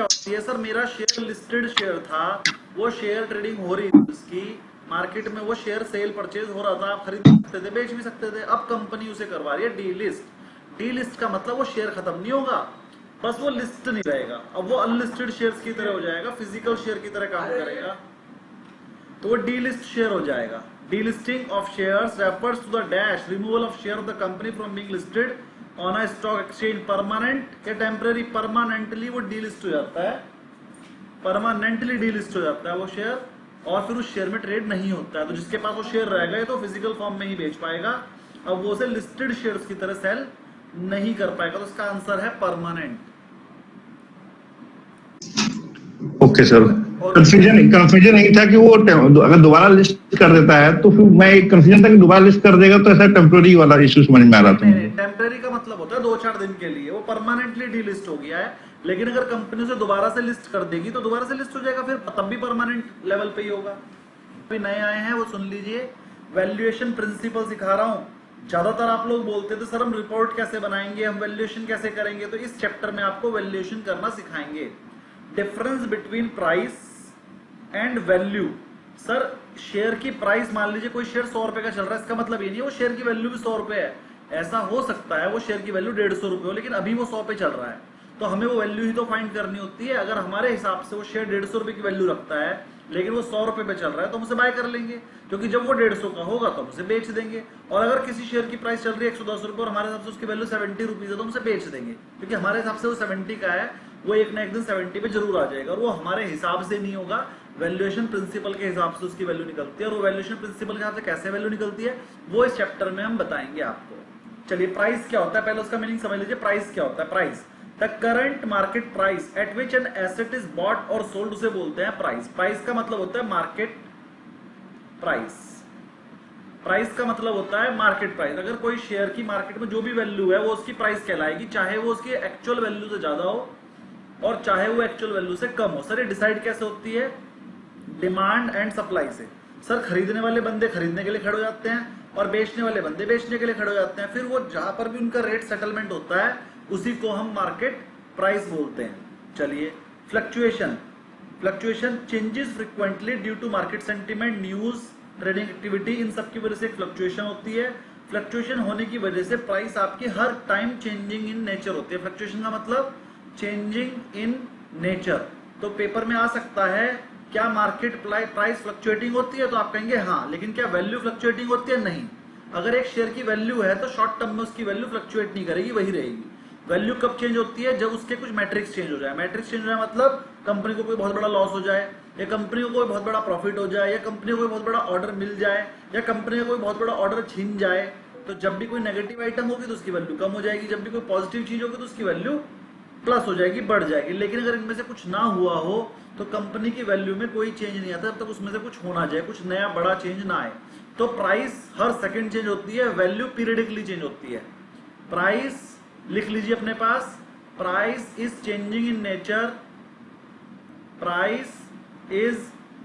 होती है सर, मेरा शेयर लिस्टेड शेयर था, वो शेयर ट्रेडिंग हो रही थी उसकी मार्केट में, वो शेयर सेल परचेज हो रहा था, आप खरीद भी सकते थे बेच भी सकते थे। अब कंपनी उसे करवा रही है डी लिस्ट। डी लिस्ट का मतलब वो शेयर खत्म नहीं होगा, बस वो लिस्ट नहीं रहेगा, अब वो अनलिस्टेड शेयर्स की तरह हो जाएगा, फिजिकल शेयर की तरह काम करेगा, तो वो डीलिस्ट शेयर हो जाएगा। Delisting of shares refers to the dash removal of share of the company from being listed on a stock exchange permanent या टेम्पररी। परमानेंटली वो डीलिस्ट हो जाता है, परमानेंटली डीलिस्ट हो जाता है वो शेयर, और फिर उस शेयर में ट्रेड नहीं होता है। तो जिसके पास वो शेयर रहेगा तो फिजिकल फॉर्म में ही बेच पाएगा, अब वो उसे लिस्टेड शेयर्स की तरह सेल नहीं कर पाएगा। तो इसका आंसर है परमानेंट। ओके सर, कंफ्यूजन नहीं था कि वो अगर दोबारा लिस्ट कर देता है तो फिर मैं कंफ्यूजन था कि दोबारा लिस्ट कर देगा तो ऐसा टेम्पररी वाला इशू समझ में आ रहा था। टेम्पररी का मतलब होता है 2-4 दिन के लिए, वो परमानेंटली डीलिस्ट हो गया है, लेकिन अगर कंपनी उसे दोबारा से लिस्ट कर देगी तो दोबारा से लिस्ट हो जाएगा, फिर तब भी परमानेंट लेवल पे ही होगा। अभी नए आए हैं वो सुन लीजिए, वैल्यूएशन प्रिंसिपल सिखा रहा हूँ। ज्यादातर आप लोग बोलते थे सर हम रिपोर्ट कैसे बनाएंगे, हम वैल्यूएशन कैसे करेंगे, तो इस चैप्टर में आपको वैल्यूएशन करना सिखाएंगे। Difference between price and value. Sir share की प्राइस, मान लीजिए कोई शेयर 100 रुपए का चल रहा है, इसका मतलब ये नहीं है वो शेयर की वैल्यू भी 100 रुपए है। ऐसा हो सकता है वो शेयर की वैल्यू 150 रुपए हो, लेकिन अभी वो 100 पे चल रहा है, तो हमें वो वैल्यू ही तो फाइंड करनी होती है। अगर हमारे हिसाब से वो शेयर 150 रुपए की वैल्यू रखता है लेकिन वो 100 रुपए पे चल रहा है तो हम उसे बाय कर लेंगे, क्योंकि जब वो 150 का होगा तो हम उसे बेच देंगे। और अगर किसी शेयर की प्राइस चल रही है 110 रुपए और हमारे हिसाब से उसकी वैल्यू 70 रुपीज है तो हम उसे बेच देंगे, क्योंकि हमारे हिसाब से वो 70 का है, वो एक ना एक दिन 70 पे जरूर आ जाएगा। और वो हमारे हिसाब से नहीं होगा, वैल्यूएशन प्रिंसिपल के हिसाब से उसकी वैल्यू निकलती है। और वो वैल्यूएशन प्रिंसिपल के हिसाब से कैसे वैल्यू निकलती है वो इस चैप्टर में हम बताएंगे आपको। चलिए प्राइस क्या होता है, पहले उसका मीनिंग समझ लीजिए। प्राइस क्या होता है? Price the current market price at which an asset is bought और सोल्ड, उसे बोलते हैं प्राइस। प्राइस का मतलब होता है मार्केट प्राइस। प्राइस का मतलब होता है मार्केट प्राइस। अगर कोई शेयर की मार्केट में जो भी वैल्यू है वो उसकी प्राइस कहलाएगी, चाहे वो उसकी एक्चुअल वैल्यू से ज्यादा हो और चाहे वो एक्चुअल वैल्यू से कम हो। सर ये डिसाइड कैसे होती है? डिमांड एंड सप्लाई से। सर खरीदने वाले बंदे खरीदने के लिए खड़े हो जाते हैं और बेचने वाले बंदे बेचने के लिए खड़े हो जाते हैं, फिर वो जहां पर भी उनका रेट सेटलमेंट होता है उसी को हम मार्केट प्राइस बोलते हैं। चलिए fluctuation. Fluctuation changes frequently due to market sentiment, news, trading activity, इन सब की वजह से फ्लक्चुएशन होती है। फ्लक्चुएशन होने की वजह से प्राइस आपकी हर टाइम चेंजिंग इन नेचर होती है। फ्लक्चुएशन का मतलब चेंजिंग इन नेचर। तो पेपर में आ सकता है क्या मार्केट प्राइस फ्लक्चुएटिंग होती है, तो आप कहेंगे हाँ, लेकिन क्या वैल्यू फ्लक्चुएटिंग होती है? नहीं। अगर एक शेयर की वैल्यू है तो शॉर्ट टर्म में उसकी वैल्यू फ्लक्चुएट नहीं करेगी, वही रहेगी। वैल्यू कब चेंज होती है? जब उसके कुछ मैट्रिक्स चेंज हो जाए। मैट्रिक्स चेंज हो जाए मतलब कंपनी को कोई बहुत बड़ा लॉस हो जाए, या कंपनी को कोई बहुत बड़ा प्रॉफिट हो जाए, या कंपनी को कोई बहुत बड़ा ऑर्डर मिल जाए, या कंपनी का कोई बहुत बड़ा ऑर्डर छीन जाए। तो जब भी कोई नेगेटिव आइटम होगी तो उसकी वैल्यू कम हो जाएगी, जब भी कोई पॉजिटिव चीज होगी तो उसकी वैल्यू प्लस हो जाएगी, बढ़ जाएगी। लेकिन अगर इनमें से कुछ ना हुआ हो तो कंपनी की वैल्यू में कोई चेंज नहीं आता जब तक उसमें से कुछ होना जाए, कुछ नया बड़ा चेंज ना आए। तो प्राइस हर सेकंड चेंज होती है, वैल्यू पीरियडिकली चेंज होती है। प्राइस लिख लीजिए अपने पास, price is changing in nature, price is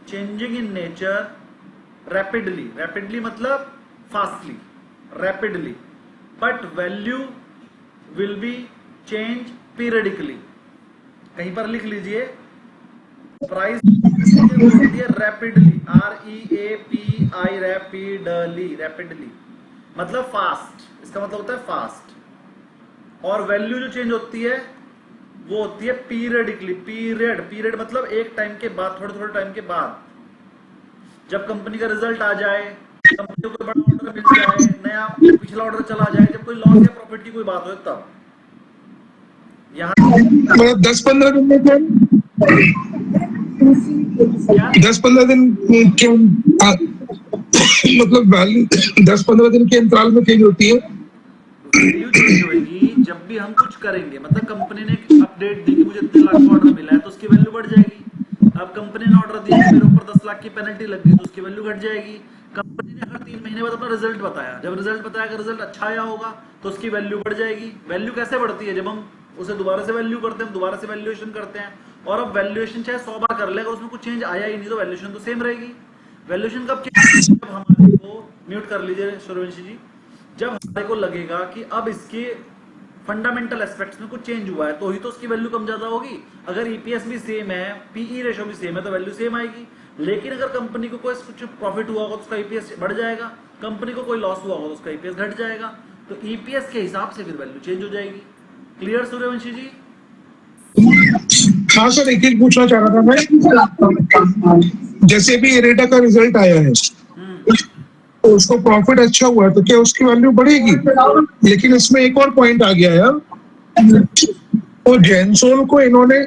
changing in nature rapidly. Rapidly मतलब fastly, rapidly, but value will be change periodically. कहीं पर लिख लीजिए, प्राइस होती है रैपिडली, REAPI, रैपिडली, रैपिडली मतलब फास्ट, इसका मतलब होता है फास्ट। और वैल्यू जो चेंज होती है वो होती है पीरियडिकली। पीरियड मतलब एक टाइम के बाद, थोड़े थोड़े टाइम के बाद, जब कंपनी का रिजल्ट आ जाए, कंपनी को बड़ा ऑर्डर मिल जाए, नया पिछला ऑर्डर चला जाए, जब कोई लॉस या प्रॉफिट की कोई बात हो, तब यहाँ 10-15 दिन में 10-15 दिन के मतलब 10-15 दिन के अंतराल में चेंज होती है। वैल्यू चेंज होगी जब भी हम कुछ करेंगे। मतलब कंपनी ने अपडेट दी कि मुझे इतने लाख का ऑर्डर मिला है तो उसकी वैल्यू बढ़ जाएगी। अब कंपनी ने ऑर्डर दिया कि मेरे ऊपर 10 लाख की पेनल्टी लग गई तो उसकी वैल्यू घट जाएगी। कंपनी ने अगर 3 महीने बाद अपना रिजल्ट बताया, जब रिजल्ट बताया अगर रिजल्ट अच्छा आया होगा तो उसकी वैल्यू बढ़ जाएगी। वैल्यू कैसे बढ़ती है? जब हम उसे दोबारा से वैल्यू करते हैं, दोबारा से वैल्यूएशन करते हैं। और अब वैल्यूएशन चाहे 100 बार कर ले, अगर उसमें कुछ चेंज आया ही नहीं तो वैल्यूएशन तो सेम रहेगी। वैल्यूएशन कब चेंज? जब हमारे को म्यूट कर लीजिए सूर्यवंशी जी, जब हमारे को लगेगा कि अब इसकी फंडामेंटल एस्पेक्ट्स में कुछ चेंज हुआ है तो ही तो उसकी वैल्यू कम ज्यादा होगी। अगर ईपीएस भी सेम है, पीई रेशो भी सेम है, तो वैल्यू सेम आएगी। लेकिन अगर कंपनी को कोई कुछ प्रॉफिट हुआ होगा तो उसका ईपीएस बढ़ जाएगा, कंपनी को कोई लॉस हुआ होगा तो उसका ईपीएस घट जाएगा। तो ईपीएस के हिसाब से फिर वैल्यू चेंज हो जाएगी। क्लियर सूर्यवंशी जी? हाँ सर, एक चीज पूछना चाह रहा था मैं, जैसे भी इरेडा का रिजल्ट आया है तो उसको प्रॉफिट अच्छा हुआ है तो क्या उसकी वैल्यू बढ़ेगी? लेकिन इसमें एक और पॉइंट आ गया यार, तो जेंसोल को इन्होंने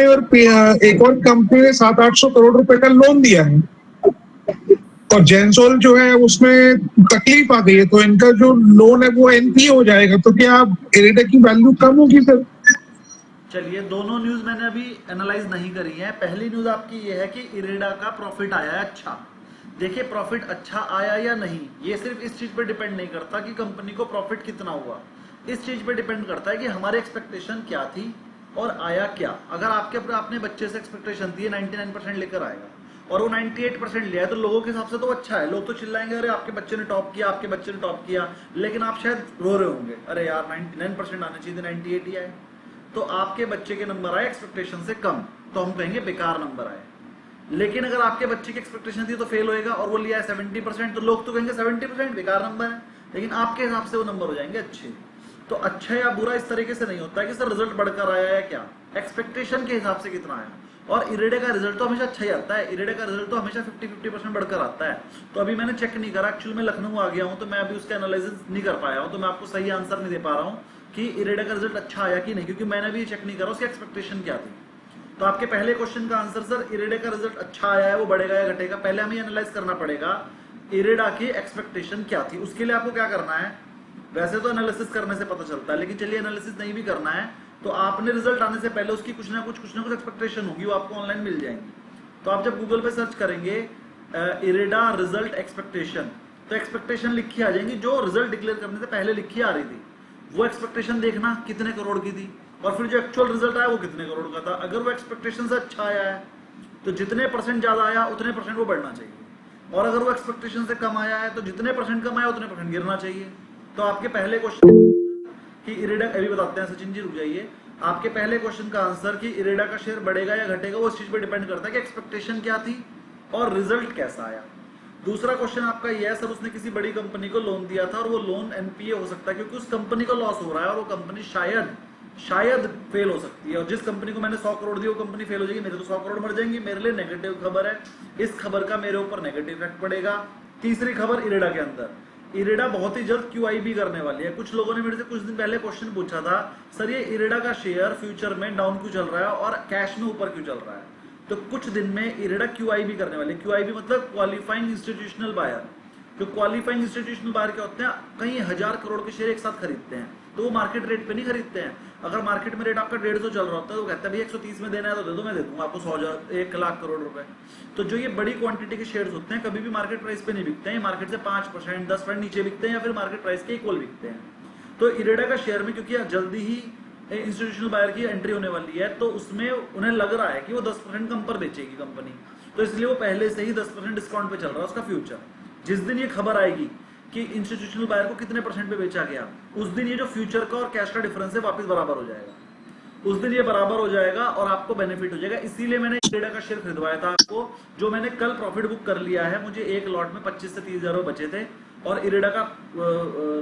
और एक और कंपनी ने 700-800 करोड़ रुपए का लोन दिया है और जेंसोल जो है उसमें तकलीफ आ गई है, तो इनका जो लोन है वो एनपीए हो जाएगा, तो क्या इरेडा की वैल्यू कम होगी सर? चलिए, दोनों न्यूज मैंने अभी एनालाइज नहीं करी है। पहली न्यूज आपकी ये है कि इरेडा का प्रॉफिट आया है अच्छा। देखिए, प्रॉफिट अच्छा आया या नहीं ये सिर्फ इस चीज पे डिपेंड नहीं करता कि कंपनी को प्रॉफिट कितना हुआ, इस चीज पे डिपेंड करता है कि हमारी एक्सपेक्टेशन क्या थी और आया क्या। अगर आपने बच्चे से एक्सपेक्टेशन थी 99% लेकर आएगा और वो 98% लिया है तो लोगों के हिसाब से तो अच्छा है। लोग तो चिल्लाएंगे अरे आपके बच्चे ने टॉप किया, आपके बच्चे ने टॉप किया, लेकिन आप शायद रो रहे होंगे अरे यार 99% आने चाहिए थे, 98 ही आए। तो आपके बच्चे के नंबर आए एक्सपेक्टेशन से कम, तो हम कहेंगे बेकार नंबर आए। लेकिन अगर आपके बच्चे की एक्सपेक्टेशन थी तो फेल होएगा और वो लिया है 70%, तो लोग तो कहेंगे 70% बेकार नंबर है, लेकिन आपके हिसाब से वो नंबर हो जाएंगे अच्छे। तो अच्छा या बुरा इस तरीके से नहीं होता है कि सर रिजल्ट बढ़कर आया है क्या, एक्सपेक्टेशन के हिसाब से कितना आया। और इरेडा का रिजल्ट तो हमेशा अच्छा ही आता है, इरेडा का रिजल्ट तो हमेशा 50-50% बढ़कर आता है। तो अभी मैंने चेक नहीं करा, एक्चुअली मैं लखनऊ आ गया हूं तो मैं अभी उसका एनालिसिस नहीं कर पाया हूं, तो मैं आपको सही आंसर नहीं दे पा रहा हूं कि इरेडा का रिजल्ट अच्छा आया कि नहीं, क्योंकि मैंने भी चेक नहीं करा उसकी एक्सपेक्टेशन क्या थी। तो आपके पहले क्वेश्चन का आंसर सर इरेडा का रिजल्ट अच्छा आया है, वो बढ़ेगा या घटेगा, पहले हमें एनालाइज करना पड़ेगा इरेडा की एक्सपेक्टेशन क्या थी। उसके लिए आपको क्या करना है, वैसे तो एनालिसिस करने से पता चलता है, लेकिन चलिए एनालिसिस नहीं भी करना है तो आपने रिजल्ट आने से पहले उसकी कुछ ना कुछ एक्सपेक्टेशन होगी, वो आपको ऑनलाइन मिल जाएंगी। तो आप जब गूगल पे सर्च करेंगे इरेडा रिजल्ट एक्सपेक्टेशन, तो एक्सपेक्टेशन लिखी आ जाएंगी जो रिजल्ट डिक्लेयर करने से पहले लिखी आ रही थी। वो एक्सपेक्टेशन देखना कितने करोड़ की थी और फिर जो एक्चुअल रिजल्ट आया वो कितने करोड़ का था। अगर वो एक्सपेक्टेशन से अच्छा आया है तो जितने % ज्यादा आया उतने % वो बढ़ना चाहिए, और अगर वो एक्सपेक्टेशन से कम आया है तो जितने % कम आया उतने % गिरना चाहिए। तो आपके पहले क्वेश्चन कि इरेडा, अभी बताते हैं सचिन जी रुक जाइए, आपके पहले क्वेश्चन का आंसर कि इरेडा का शेयर बढ़ेगा या घटेगा वो इस चीज पे डिपेंड करता है कि एक्सपेक्टेशन क्या थी और रिजल्ट कैसा आया। दूसरा क्वेश्चन आपका ये है सर उसने किसी बड़ी कंपनी को लोन दिया था और वो लोन एनपीए हो सकता है क्योंकि उस कंपनी को लॉस हो रहा है और वो कंपनी शायद फेल हो सकती है, और जिस कंपनी को मैंने 100 करोड़ दिए वो कंपनी फेल हो जाएगी, मेरे तो 100 करोड़ मर जाएंगे, मेरे लिए नेगेटिव खबर है। इस खबर का मेरे ऊपर नेगेटिव इफेक्ट पड़ेगा। तीसरी खबर इरेडा के अंदर, इरेडा बहुत ही जल्द QIB करने वाली है। कुछ लोगों ने मेरे से कुछ दिन पहले क्वेश्चन पूछा था सर ये इरेडा का शेयर फ्यूचर में डाउन क्यों चल रहा है और कैश में ऊपर क्यों चल रहा है। तो कुछ दिन में इरेडा QIB करने वाली है। QIB मतलब क्वालिफाइंग इंस्टीट्यूशनल बायर। तो क्वालिफाइंग इंस्टीट्यूशनल बायर क्या होते हैं, कई हजार करोड़ के शेयर एक साथ खरीदते हैं, तो वो मार्केट रेट पे नहीं खरीदते हैं। अगर मार्केट में रेट आपका 150 चल रहा होता है तो कहता है भाई 130 में देना है तो दे दो, मैं दे दूंगा आपको 100 लाख करोड़ रुपए। तो जो ये बड़ी क्वांटिटी के शेयर्स होते हैं कभी भी मार्केट प्राइस पे नहीं बिकते हैं, मार्केट से 5% 10% नीचे बिकते हैं या फिर मार्केट प्राइस के इक्वल बिकते हैं। तो इरेडा का शेयर में क्योंकि जल्दी ही इंस्टीट्यूशनल बायर की एंट्री होने वाली है तो उसमें उन्हें लग रहा है कि वो 10% कम पर बेचेगी कंपनी, तो इसलिए वो पहले से ही 10% डिस्काउंट पे चल रहा है उसका फ्यूचर। जिस दिन ये खबर आएगी कि इंस्टीट्यूशनल बायर को कितने % पे बेचा गया, उस दिन ये जो फ्यूचर का और कैश का डिफरेंस है वापस बराबर हो जाएगा, उस दिन ये बराबर हो जाएगा और आपको बेनिफिट हो जाएगा। इसीलिए मैंने इरेडा का शेयर खरीदवाया था आपको, जो मैंने कल प्रॉफिट बुक कर लिया है। मुझे एक लॉट में 25 से 30 हजार बचे थे और इरेडा का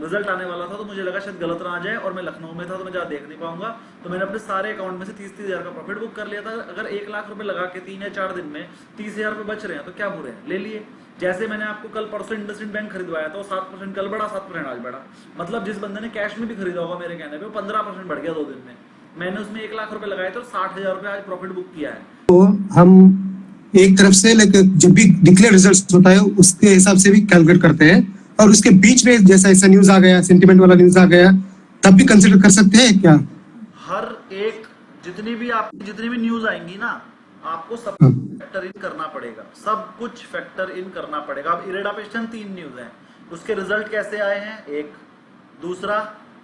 रिजल्ट आने वाला था तो मुझे लगा शायद गलत ना आ जाए, और मैं लखनऊ में था तो मैं जहाँ देख नहीं पाऊंगा, तो मैंने अपने सारे अकाउंट में से 30-30 हजार का प्रॉफिट बुक कर लिया था। अगर 1 लाख रुपए लगा के 3 या 4 दिन में 30 हजार रुपए बच रहे हैं तो क्या बुरे हैं, ले लिए। जैसे मैंने आपको कल परसों इंडसइंड बैंक खरीदवाया था, 7% कल बढ़ा, 7% आज बढ़ा। मतलब जिस बंदे ने कैश में भी खरीदा होगा मेरे कहने पे, वो 15% बढ़ गया 2 दिन में। मैंने उसमें 1 लाख रुपए लगाए थे और 60,000 रुपए आज प्रॉफिट बुक किया है। तो हम एक तरफ से जब भी डिक्लेयर रिजल्ट होता है उसके हिसाब से भी कैलकुलेट करते हैं, और उसके बीच में जैसा ऐसा न्यूज आ गया, सेंटिमेंट वाला न्यूज आ गया, तब भी कंसिडर कर सकते हैं क्या? हर एक जितनी भी न्यूज आएंगी ना, आपको सब फैक्टर इन करना पड़ेगा, सब कुछ फैक्टर इन करना पड़ेगा। अब इरेडा पे 3 न्यूज हैं, उसके रिजल्ट कैसे आए हैं एक, दूसरा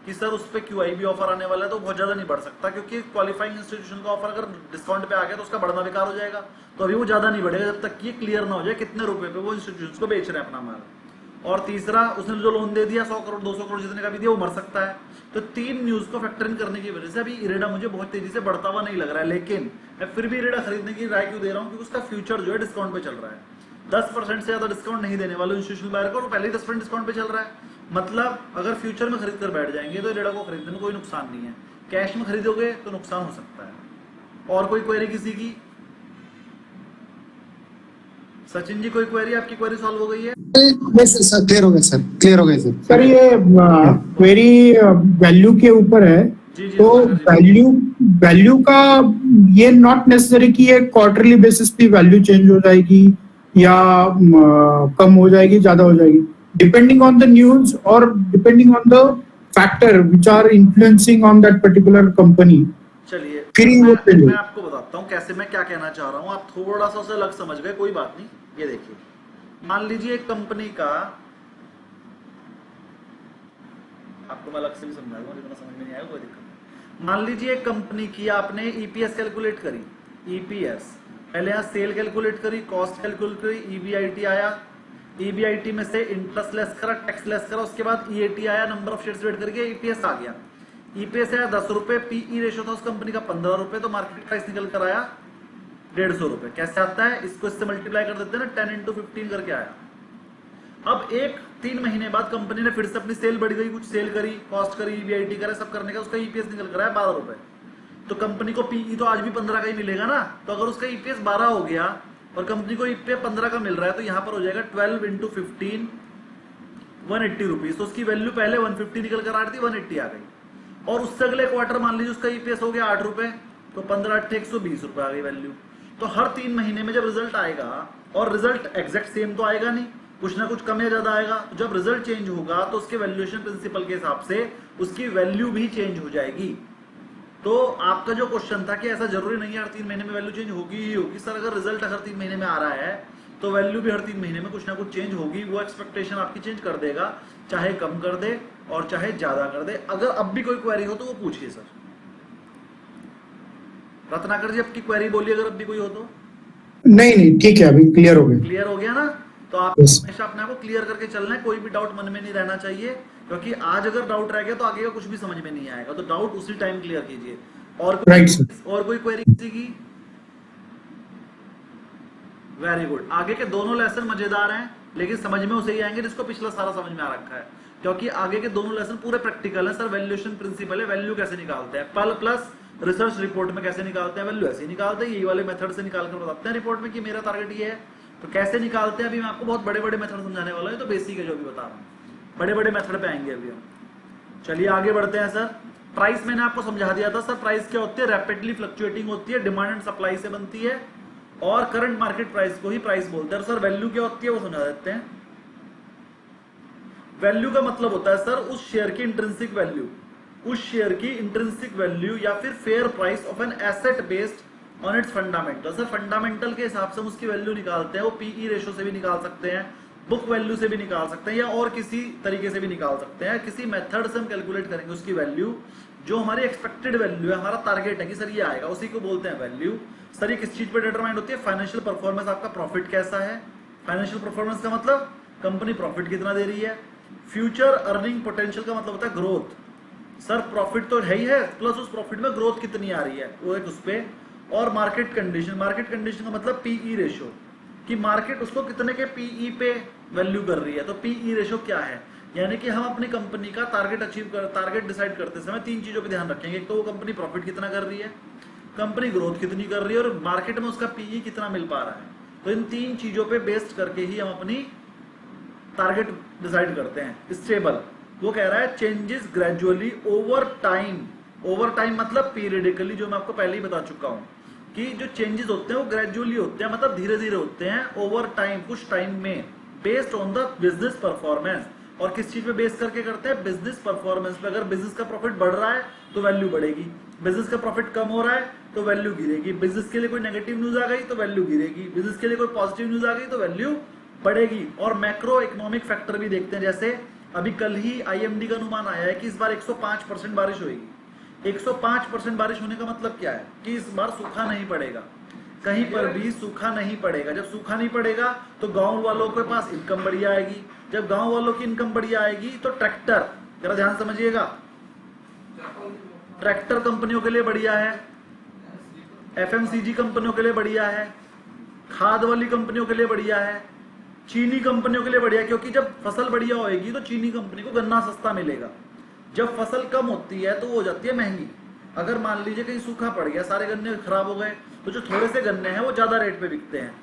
कि सर उस पर QIB ऑफर आने वाला है तो बहुत ज्यादा नहीं बढ़ सकता, क्योंकि क्वालिफाइंग इंस्टीट्यूशन का ऑफर अगर डिस्काउंट पे आ गया तो उसका बढ़ना बेकार हो जाएगा, तो अभी वो ज्यादा नहीं बढ़ेगा जब तक कि क्लियर ना हो जाए कितने रुपए पे वो इंस्टीट्यूशन को बेच रहे हैं अपना माल। और तीसरा उसने जो लोन दे दिया 100 करोड़ 200 करोड़ जितने का भी दिया वो मर सकता है। तो 3 न्यूज को फैक्टर इन करने की वजह से अभी इरेडा मुझे बहुत तेजी से बढ़ता हुआ नहीं लग रहा है, लेकिन मैं फिर भी इरेडा खरीदने की राय क्यों दे रहा हूँ, क्योंकि उसका फ्यूचर जो है डिस्काउंट पे चल रहा है। 10% से ज्यादा डिस्काउंट नहीं देने वाले इंस्टीट्यूशनल बायर को, पहले ही 10% डिस्काउंट पे चल रहा है। मतलब अगर फ्यूचर में खरीद कर बैठ जाएंगे तो इरेडा को खरीदने में कोई नुकसान नहीं है, कैश में खरीदोगे तो नुकसान हो सकता है। और कोई क्वेरी किसी की? सचिन जी कोई क्वेरी? आपकी क्वेरी सॉल्व हो गई है? नहीं सर, क्लियर हो गया सर, क्लियर हो गया सर। सर ये क्वेरी वैल्यू के ऊपर है, जी जी तो वैल्यू का ये नॉट नेसेसरी कि ये क्वार्टरली बेसिस पे वैल्यू चेंज हो जाएगी या कम हो जाएगी, ज्यादा हो जाएगी, डिपेंडिंग ऑन द न्यूज और depending on the factor which are influencing on that particular company. चलिए फिर मैं आपको बताता हूँ कैसे, मैं क्या कहना चाह रहा हूँ। आप थोड़ा सा उसे अलग समझ गए, कोई बात नहीं। ये देखिए, मान लीजिए एक कंपनी का, आपको मैं अलग से भी समझाऊंगा, जितना समझ में नहीं आएगा कोई दिक्कत नहीं। मान लीजिए एक कंपनी की आपने ईपीएस कैलकुलेट करी, ईपीएस पहले यहाँ सेल कैलकुलेट करी, कॉस्ट कैलकुलेट करी, ईबीआईटी आया, ईबीआईटी में से इंटरेस्ट लेस करा, टैक्स लेस करा, उसके बाद ईएटी आया, नंबर ऑफ शेयर्स डिवाइड करके ईपीएस आ गया। ईपीएस आया 10 रुपए, पीई रेशियो था उस कंपनी का 15 रुपए, तो मार्केट प्राइस निकल कर आया 150 रुपए। कैसे आता है, इसको इससे मल्टीप्लाई कर देते हैं ना, 10 × 15 करके आया। अब 3 महीने बाद कंपनी ने फिर से अपनी सेल बढ़ गई, कुछ सेल करी, कॉस्ट करी, ईबीआईटी करे, सब करने का उसका ईपीएस निकल कर आया 12 रुपए। तो कंपनी को पीई तो आज भी 15 का ही मिलेगा ना, तो अगर उसका ईपीएस 12 हो गया और कंपनी को ईपीएस 15 का मिल रहा है, तो यहाँ पर हो जाएगा 12 × 15 180 रुपीज। तो उसकी वैल्यू पहले 150 निकल कर आ रही थी, 180 आ गई। और उससे अगले क्वार्टर मान लीजिए उसका ईपीएस हो गया 8 रुपए, तो 15 × 8 120 रुपए आ गई वैल्यू। तो हर 3 महीने में जब रिजल्ट आएगा, और रिजल्ट एग्जैक्ट सेम तो आएगा नहीं, कुछ ना कुछ कम या ज्यादा आएगा, तो जब रिजल्ट चेंज होगा तो उसके वैल्यूएशन प्रिंसिपल के हिसाब से उसकी वैल्यू भी चेंज हो जाएगी। तो आपका जो क्वेश्चन था कि ऐसा जरूरी नहीं है हर 3 महीने में वैल्यू चेंज होगी ही होगी, सर अगर रिजल्ट हर 3 महीने में आ रहा है तो वैल्यू भी हर 3 महीने में कुछ ना कुछ चेंज होगी। वो एक्सपेक्टेशन आपकी चेंज कर देगा, चाहे कम कर दे और चाहे ज्यादा कर दे। अगर अब भी कोई क्वेरी हो तो वो पूछिए सर। रत्नाकर जी आपकी क्वेरी बोलिए अगर अब भी कोई हो तो। नहीं ठीक है, अभी क्लियर हो गया। क्लियर हो गया ना? तो आप Yes. हमेशा अपने आप को क्लियर करके चलना है, कोई भी डाउट मन में नहीं रहना चाहिए, क्योंकि आज अगर डाउट रह गया तो आगे का कुछ भी समझ में नहीं आएगा। तो डाउट उसी टाइम क्लियर कीजिए। और Right, sir. और कोई क्वेरी किसी की? Very good. आगे के दोनों लेसन मजेदार हैं, लेकिन समझ में उसे ही आएंगे जिसको पिछला सारा समझ में आ रखा है, क्योंकि आगे के दोनों लेसन पूरे प्रैक्टिकल है सर। वैल्यूएशन प्रिंसिपल है, वैल्यू कैसे निकालते हैं, पल प्लस रिसर्च रिपोर्ट में कैसे निकालते हैं वैल्यू, ऐसे ही निकालते हैं, यही वाले मेथड से निकाल कर बताते हैं रिपोर्ट में कि मेरा टारगेट ये है। तो कैसे निकालते हैं अभी मैं आपको बहुत बड़े बड़े मेथड समझाने वाला हूं, तो बेसिक है जो भी बता रहा हूं, बड़े बड़े मेथड पे आएंगे अभी हम। चलिए आगे बढ़ते हैं सर। प्राइस मैंने आपको समझा दिया था सर। प्राइस क्या होती है, रैपिडली फ्लक्चुएटिंग होती है, डिमांड एंड सप्लाई से बनती है, और करंट मार्केट प्राइस को ही प्राइस बोलते हैं। सर वैल्यू क्या होती है वो समझा देते हैं। वैल्यू का मतलब होता है सर उस शेयर की इंट्रिंसिक वैल्यू, उस शेयर की इंट्रिंसिक वैल्यू या फिर fair price of an asset based on its fundamental. Sir fundamental के हिसाब से हम उसकी वैल्यू निकालते हैं, वो पीई रेशो से भी निकाल सकते हैं, बुक वैल्यू से भी निकाल सकते हैं, या और किसी तरीके से भी निकाल सकते हैं। किसी मेथड से हम कैलकुलेट करेंगे उसकी वैल्यू, जो हमारी एक्सपेक्टेड वैल्यू है, हमारा टारगेट है कि सर ये आएगा, उसी को बोलते हैं वैल्यू। सर ये किस चीज पर डिटरमाइन होती है, फाइनेंशियल परफॉर्मेंस, आपका प्रॉफिट कैसा है। फाइनेंशियल परफॉर्मेंस का मतलब कंपनी प्रॉफिट कितना दे रही है। फ्यूचर अर्निंग पोटेंशियल का मतलब होता है ग्रोथ, सर प्रॉफिट तो है ही है, प्लस उस प्रॉफिट में ग्रोथ कितनी आ रही है वो एक उस पे। और मार्केट कंडीशन, मार्केट कंडीशन का मतलब पीई रेशो, कि मार्केट उसको कितने के पीई पे वैल्यू कर रही है। तो पीई रेशो क्या है, यानी कि हम अपनी कंपनी का टारगेट डिसाइड करते समय 3 चीजों पे ध्यान रखेंगे। एक तो वो कंपनी प्रॉफिट कितना कर रही है, कंपनी ग्रोथ कितनी कर रही है, और मार्केट में उसका पीई कितना मिल पा रहा है। तो इन 3 चीजों पे बेस्ड करके ही हम अपनी टारगेट डिसाइड करते हैं। स्टेबल, वो कह रहा है changes gradually over time. Over time मतलब पीरियडिकली, जो मैं आपको पहले ही बता चुका हूं कि जो चेंजेस होते हैं वो ग्रेजुअली होते हैं, मतलब धीरे धीरे होते हैं, ओवर टाइम, कुछ टाइम में, based on the business performance. और किस चीज पे बेस करके करते हैं, बिजनेस परफॉर्मेंस पे। अगर बिजनेस का प्रॉफिट बढ़ रहा है तो वैल्यू बढ़ेगी, बिजनेस का प्रॉफिट कम हो रहा है तो वैल्यू गिरेगी, बिजनेस के लिए कोई नेगेटिव न्यूज आ गई तो वैल्यू गिरेगी, बिजनेस के लिए कोई पॉजिटिव न्यूज आ गई तो वैल्यू बढ़ेगी। और मैक्रो इकोनॉमिक फैक्टर भी देखते हैं, जैसे अभी कल ही आईएमडी का अनुमान आया है कि इस बार 105% बारिश होगी। 105% बारिश होने का मतलब क्या है कि इस बार सूखा नहीं पड़ेगा। कहीं पर भी सूखा नहीं पड़ेगा। जब सूखा नहीं पड़ेगा तो गांव वालों के पास इनकम बढ़िया आएगी। जब गांव वालों की इनकम बढ़िया आएगी तो ट्रैक्टर, जरा ध्यान समझिएगा, ट्रैक्टर कंपनियों के लिए बढ़िया है, एफएमसीजी कंपनियों के लिए बढ़िया है, खाद वाली कंपनियों के लिए बढ़िया है, चीनी कंपनियों के लिए बढ़िया है, क्योंकि जब फसल बढ़िया होएगी तो चीनी कंपनी को गन्ना सस्ता मिलेगा। जब फसल कम होती है तो वो हो जाती है महंगी। अगर मान लीजिए कहीं सूखा पड़ गया, सारे गन्ने खराब हो गए, तो जो थोड़े से गन्ने हैं वो ज्यादा रेट पे बिकते हैं।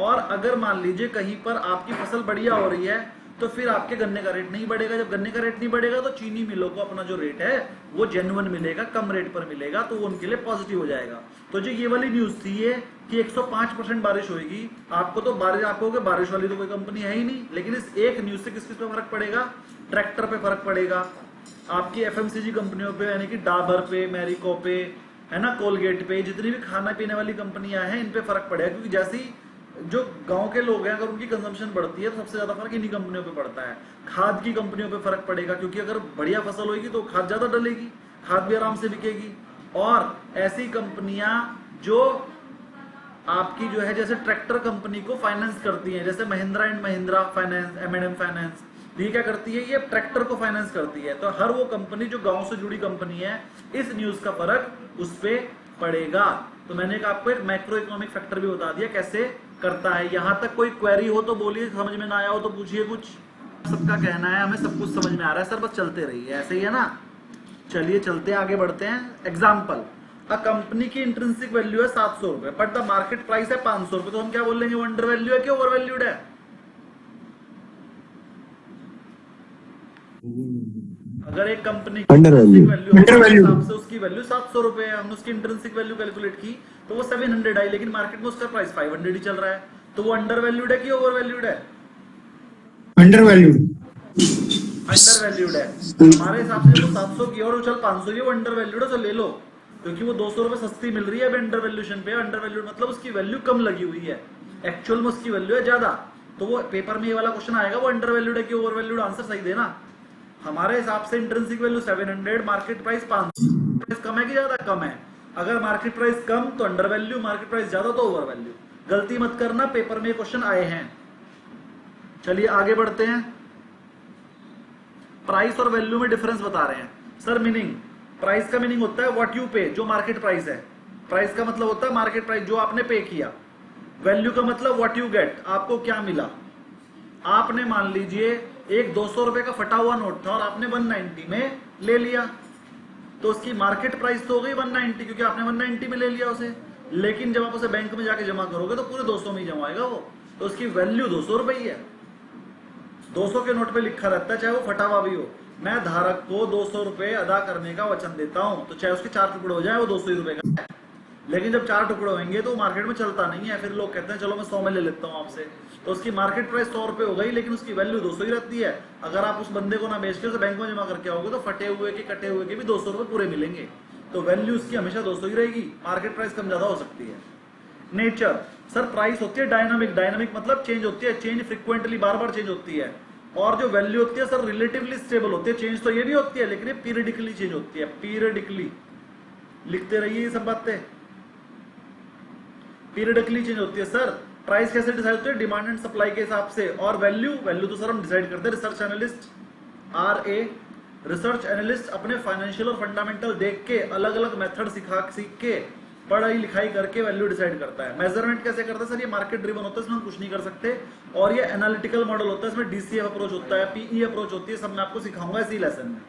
और अगर मान लीजिए कहीं पर आपकी फसल बढ़िया हो रही है तो फिर आपके गन्ने का रेट नहीं बढ़ेगा। जब गन्ने का रेट नहीं बढ़ेगा तो चीनी मिलों को अपना जो रेट है वो जेन्युइन मिलेगा, कम रेट पर मिलेगा, तो वो उनके लिए पॉजिटिव हो जाएगा। तो जो ये वाली न्यूज थी ये कि 105% बारिश होगी, आपको तो बारिश, आपको कि बारिश वाली तो कोई कंपनी है ही नहीं, लेकिन इस एक न्यूज से किस किस पे फर्क पड़ेगा? ट्रैक्टर पे फर्क पड़ेगा, आपकी एफएमसीजी कंपनियों पे, यानी कि डाबर पे, मैरिको पे, है ना, कोलगेट पे, जितनी भी खाना पीने वाली कंपनियां हैं इन पे फर्क पड़ेगा। क्योंकि जैसे ही जो गांव के लोग हैं अगर उनकी कंजम्पशन बढ़ती है तो सबसे ज्यादा फर्क इन्हीं कंपनियों पे पड़ता है। खाद की कंपनियों पे फर्क पड़ेगा, क्योंकि अगर बढ़िया फसल होगी तो खाद ज्यादा डलेगी, खाद भी आराम से बिकेगी। और ऐसी कंपनियां जो आपकी जो है, जैसे ट्रैक्टर कंपनी को फाइनेंस करती हैं, जैसे Mahindra and Mahindra finance, M&M finance, ये क्या करती है? ये ट्रैक्टर को फाइनेंस करती है। तो हर वो कंपनी जो गांव से जुड़ी कंपनी है, इस न्यूज का फर्क उस पे पड़ेगा। तो मैंने आपको एक मैक्रो इकोनॉमिक फैक्टर भी बता दिया कैसे करता है। यहां तक कोई क्वेरी हो तो बोलिए, समझ में ना आया हो तो पूछिए कुछ। सबका कहना है हमें सब कुछ समझ में आ रहा है सर, बस चलते रहिए, ऐसे ही है ना। चलिए चलते आगे बढ़ते हैं। एग्जाम्पल, अ कंपनी की इंट्रिंसिक वैल्यू है 700 रुपए बट द मार्केट प्राइस है 500 रुपए, तो हम क्या बोलेंगे? वो अंडर वैल्यू है कि ओवर वैल्यूड है? अगर एक कंपनी की इंट्रिंसिक वैल्यू हिसाब से उसकी वैल्यू 700 रुपए है, हमने उसकी इंट्रिंसिक वैल्यू कैलकुलेट की तो वो 700 आई, लेकिन मार्केट में उसका प्राइस 500 ही चल रहा है, तो वो अंडर वैल्यूड है कि ओवर वैल्यूड है? Under valued. अंडर वैल्यूड है। हमारे हिसाब से वो 700 की और वो चल 500 की, वो अंडर वैल्यूड है, तो ले लो, क्योंकि वो 200 रुपए सस्ती मिल रही है अंडर वैल्यूशन पे। अंडर वैल्यूड मतलब उसकी वैल्यू कम लगी हुई है, एक्चुअल में उसकी वैल्यू है ज्यादा। तो वो पेपर में ये वाला क्वेश्चन आएगा, वो अंडर वैल्यूड है कि ओवर वैल्यूड? आंसर सही देना। हमारे हिसाब से इंट्रिंसिक वैल्यू 700, मार्केट प्राइस 500, कम है कि ज्यादा? कम है। अगर मार्केट प्राइस कम तो अंडर वैल्यू, मार्केट प्राइस ज्यादा तो ओवर वैल्यू। गलती मत करना, पेपर में क्वेश्चन आए हैं। चलिए आगे बढ़ते हैं। प्राइस और वैल्यू में डिफरेंस बता रहे हैं सर। मीनिंग, प्राइस का मीनिंग होता है व्हाट यू पे, जो मार्केट प्राइस है। प्राइस का मतलब होता है मार्केट प्राइस, जो आपने पे किया। वैल्यू का मतलब व्हाट यू गेट, आपको क्या मिला। आपने मान लीजिए एक 200 रुपए का फटा हुआ नोट था और आपने 190 में ले लिया, तो उसकी मार्केट प्राइस तो हो गई 190, क्योंकि आपने 190 में ले लिया उसे। लेकिन जब आप उसे बैंक में जाके जमा करोगे तो पूरे 200 में ही जमा आएगा वो, तो उसकी वैल्यू 200 रुपए ही है। 200 के नोट पे लिखा रहता है, चाहे वो फटा हुआ भी हो, मैं धारक को 200 रुपए अदा करने का वचन देता हूं, तो चाहे उसके 4 टुकड़े हो जाए वो 200 रुपए का है। लेकिन जब 4 टुकड़े होंगे तो मार्केट में चलता नहीं है, फिर लोग कहते हैं चलो मैं 100 में ले लेता हूं आपसे, तो उसकी मार्केट प्राइस 100 रुपए हो गई, लेकिन उसकी वैल्यू 200 ही रहती है। अगर आप उस बंदे को ना बेच के उसे बैंक में जमा करके आओगे तो फटे हुए के कटे हुए के भी 200 रुपए पूरे मिलेंगे, तो वैल्यू उसकी हमेशा 200 ही रहेगी, मार्केट प्राइस कम ज्यादा हो सकती है। नेचर, सर प्राइस होती है डायनामिक, डायनामिक मतलब चेंज होती है, चेंज फ्रिक्वेंटली, बार बार चेंज होती है। और जो वैल्यू होती है सर रिलेटिवली स्टेबल होती है, चेंज तो ये भी होती है लेकिन ये पीरियडिकली चेंज होती है, पीरियडिकली। लिखते रहिए ये सब बातें, पीरियडिकली चेंज होती है। सर प्राइस कैसे डिसाइड होती है? डिमांड एंड सप्लाई के हिसाब से। और वैल्यू, वैल्यू तो सर हम डिसाइड करते हैं, research analyst, RA, research analyst अपने फाइनेंशियल और फंडामेंटल देख के, अलग अलग मेथड सीख के, पढ़ाई लिखाई करके वैल्यू डिसाइड करता है। मेजरमेंट कैसे करता है सर? ये मार्केट ड्रिवन होता है, इसमें हम कुछ नहीं कर सकते। और ये एनालिटिकल मॉडल होता है, इसमें DCF अप्रोच होता है, PE अप्रोच होती है, सब मैं आपको सिखाऊंगा इसी लेसन में।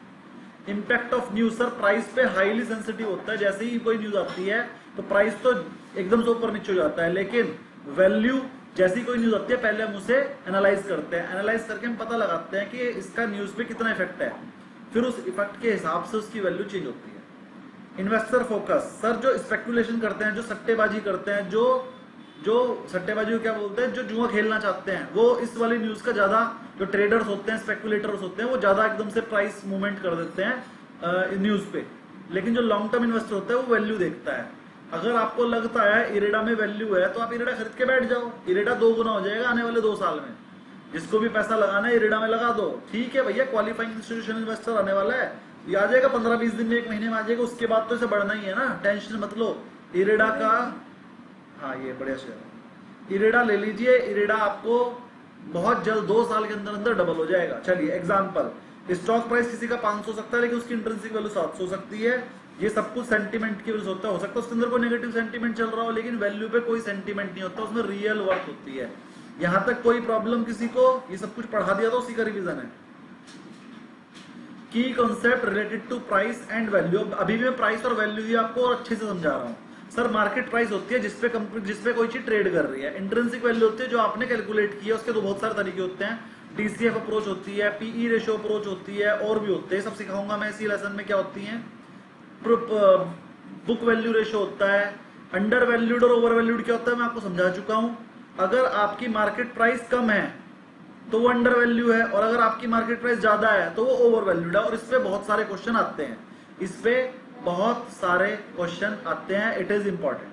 Impact of news, sir price पे हाईली सेंसिटिव होता है, जैसे ही कोई न्यूज आती है तो प्राइस तो एकदम से ऊपर नीचे हो जाता है, लेकिन वैल्यू जैसी कोई न्यूज आती है पहले हम उसे एनालाइज करते हैं, एनालाइज करके हम पता लगाते हैं कि इसका न्यूज पे कितना इफेक्ट है, फिर उस इफेक्ट के हिसाब से उसकी वैल्यू चेंज होती है। इन्वेस्टर फोकस, सर जो स्पेकुलेशन करते हैं, जो सट्टेबाजी करते हैं, जो सट्टेबाजी को क्या बोलते हैं, जो जुआ खेलना चाहते हैं, वो इस वाली न्यूज का ज्यादा, जो ट्रेडर्स होते हैं, स्पेकुलेटर्स होते हैं, वो ज्यादा एकदम से प्राइस मूवमेंट कर देते हैं न्यूज पे। लेकिन जो लॉन्ग टर्म इन्वेस्टर होता है वो वैल्यू देखता है। अगर आपको लगता है इरेडा में वैल्यू है तो आप इरेडा खरीद के बैठ जाओ, इरेडा 2 गुना हो जाएगा आने वाले 2 साल में। जिसको भी पैसा लगाना है इरेडा में लगा दो, ठीक है भैया, क्वालिफाइंग इंस्टीट्यूशनल इन्वेस्टर आने वाला है, ये आ जाएगा 15-20 दिन में, 1 महीने में आ जाएगा, उसके बाद तो इसे बढ़ना ही है ना, टेंशन मत लो। इरेडा का हाँ ये बढ़िया शेयर है, इरेडा ले लीजिए। इरेडा आपको बहुत जल्द 2 साल के अंदर अंदर डबल हो जाएगा। चलिए एग्जांपल, स्टॉक प्राइस किसी का 500 हो सकता है लेकिन उसकी इंट्रिंसिक वैल्यू 700 हो सकती है। ये सब कुछ सेंटीमेंट की वजह से होता है। हो सकता है उसके अंदर कोई नेगेटिव सेंटीमेंट चल रहा हो लेकिन वैल्यू पे कोई सेंटीमेंट नहीं होता, उसमें रियल वर्थ होती है। यहां तक कोई प्रॉब्लम किसी को, ये सब कुछ पढ़ा दिया तो उसी का रिवीजन है। Key concept related to price and value. अभी भी मैं प्राइस और वैल्यू ही आपको और अच्छे से समझा रहा हूं। सर मार्केट प्राइस होती है जिसपे कंपनी, जिसपे कोई चीज ट्रेड कर रही है। इंट्रिंसिक वैल्यू होती है जो आपने कैलकुलेट किया, उसके तो बहुत सारे तरीके होते हैं। डीसीएफ अप्रोच होती है, पीई रेशियो अप्रोच होती है, और भी होते हैं, सब सिखाऊंगा मैं इसी लेसन में क्या होती है। बुक वैल्यू रेशियो होता है, अंडर वैल्यूड और ओवर वैल्यूड क्या होता है मैं आपको समझा चुका हूं। अगर आपकी मार्केट प्राइस कम है तो वो अंडर वैल्यू है, और अगर आपकी मार्केट प्राइस ज्यादा है तो वो ओवर वैल्यूड है। और इस पे बहुत सारे क्वेश्चन आते हैं, इस पे बहुत सारे क्वेश्चन आते हैं। इट इज इंपॉर्टेंट,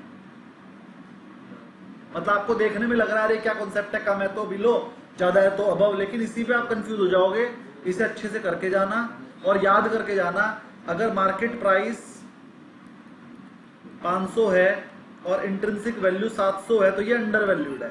मतलब आपको देखने में लग रहा है क्या कॉन्सेप्ट है, कम है तो बिलो, ज्यादा है तो अबव, लेकिन इसी पे आप कंफ्यूज हो जाओगे। इसे अच्छे से करके जाना और याद करके जाना। अगर मार्केट प्राइस 500 है और इंट्रिंसिक वैल्यू 700 है तो ये अंडर वैल्यूड है।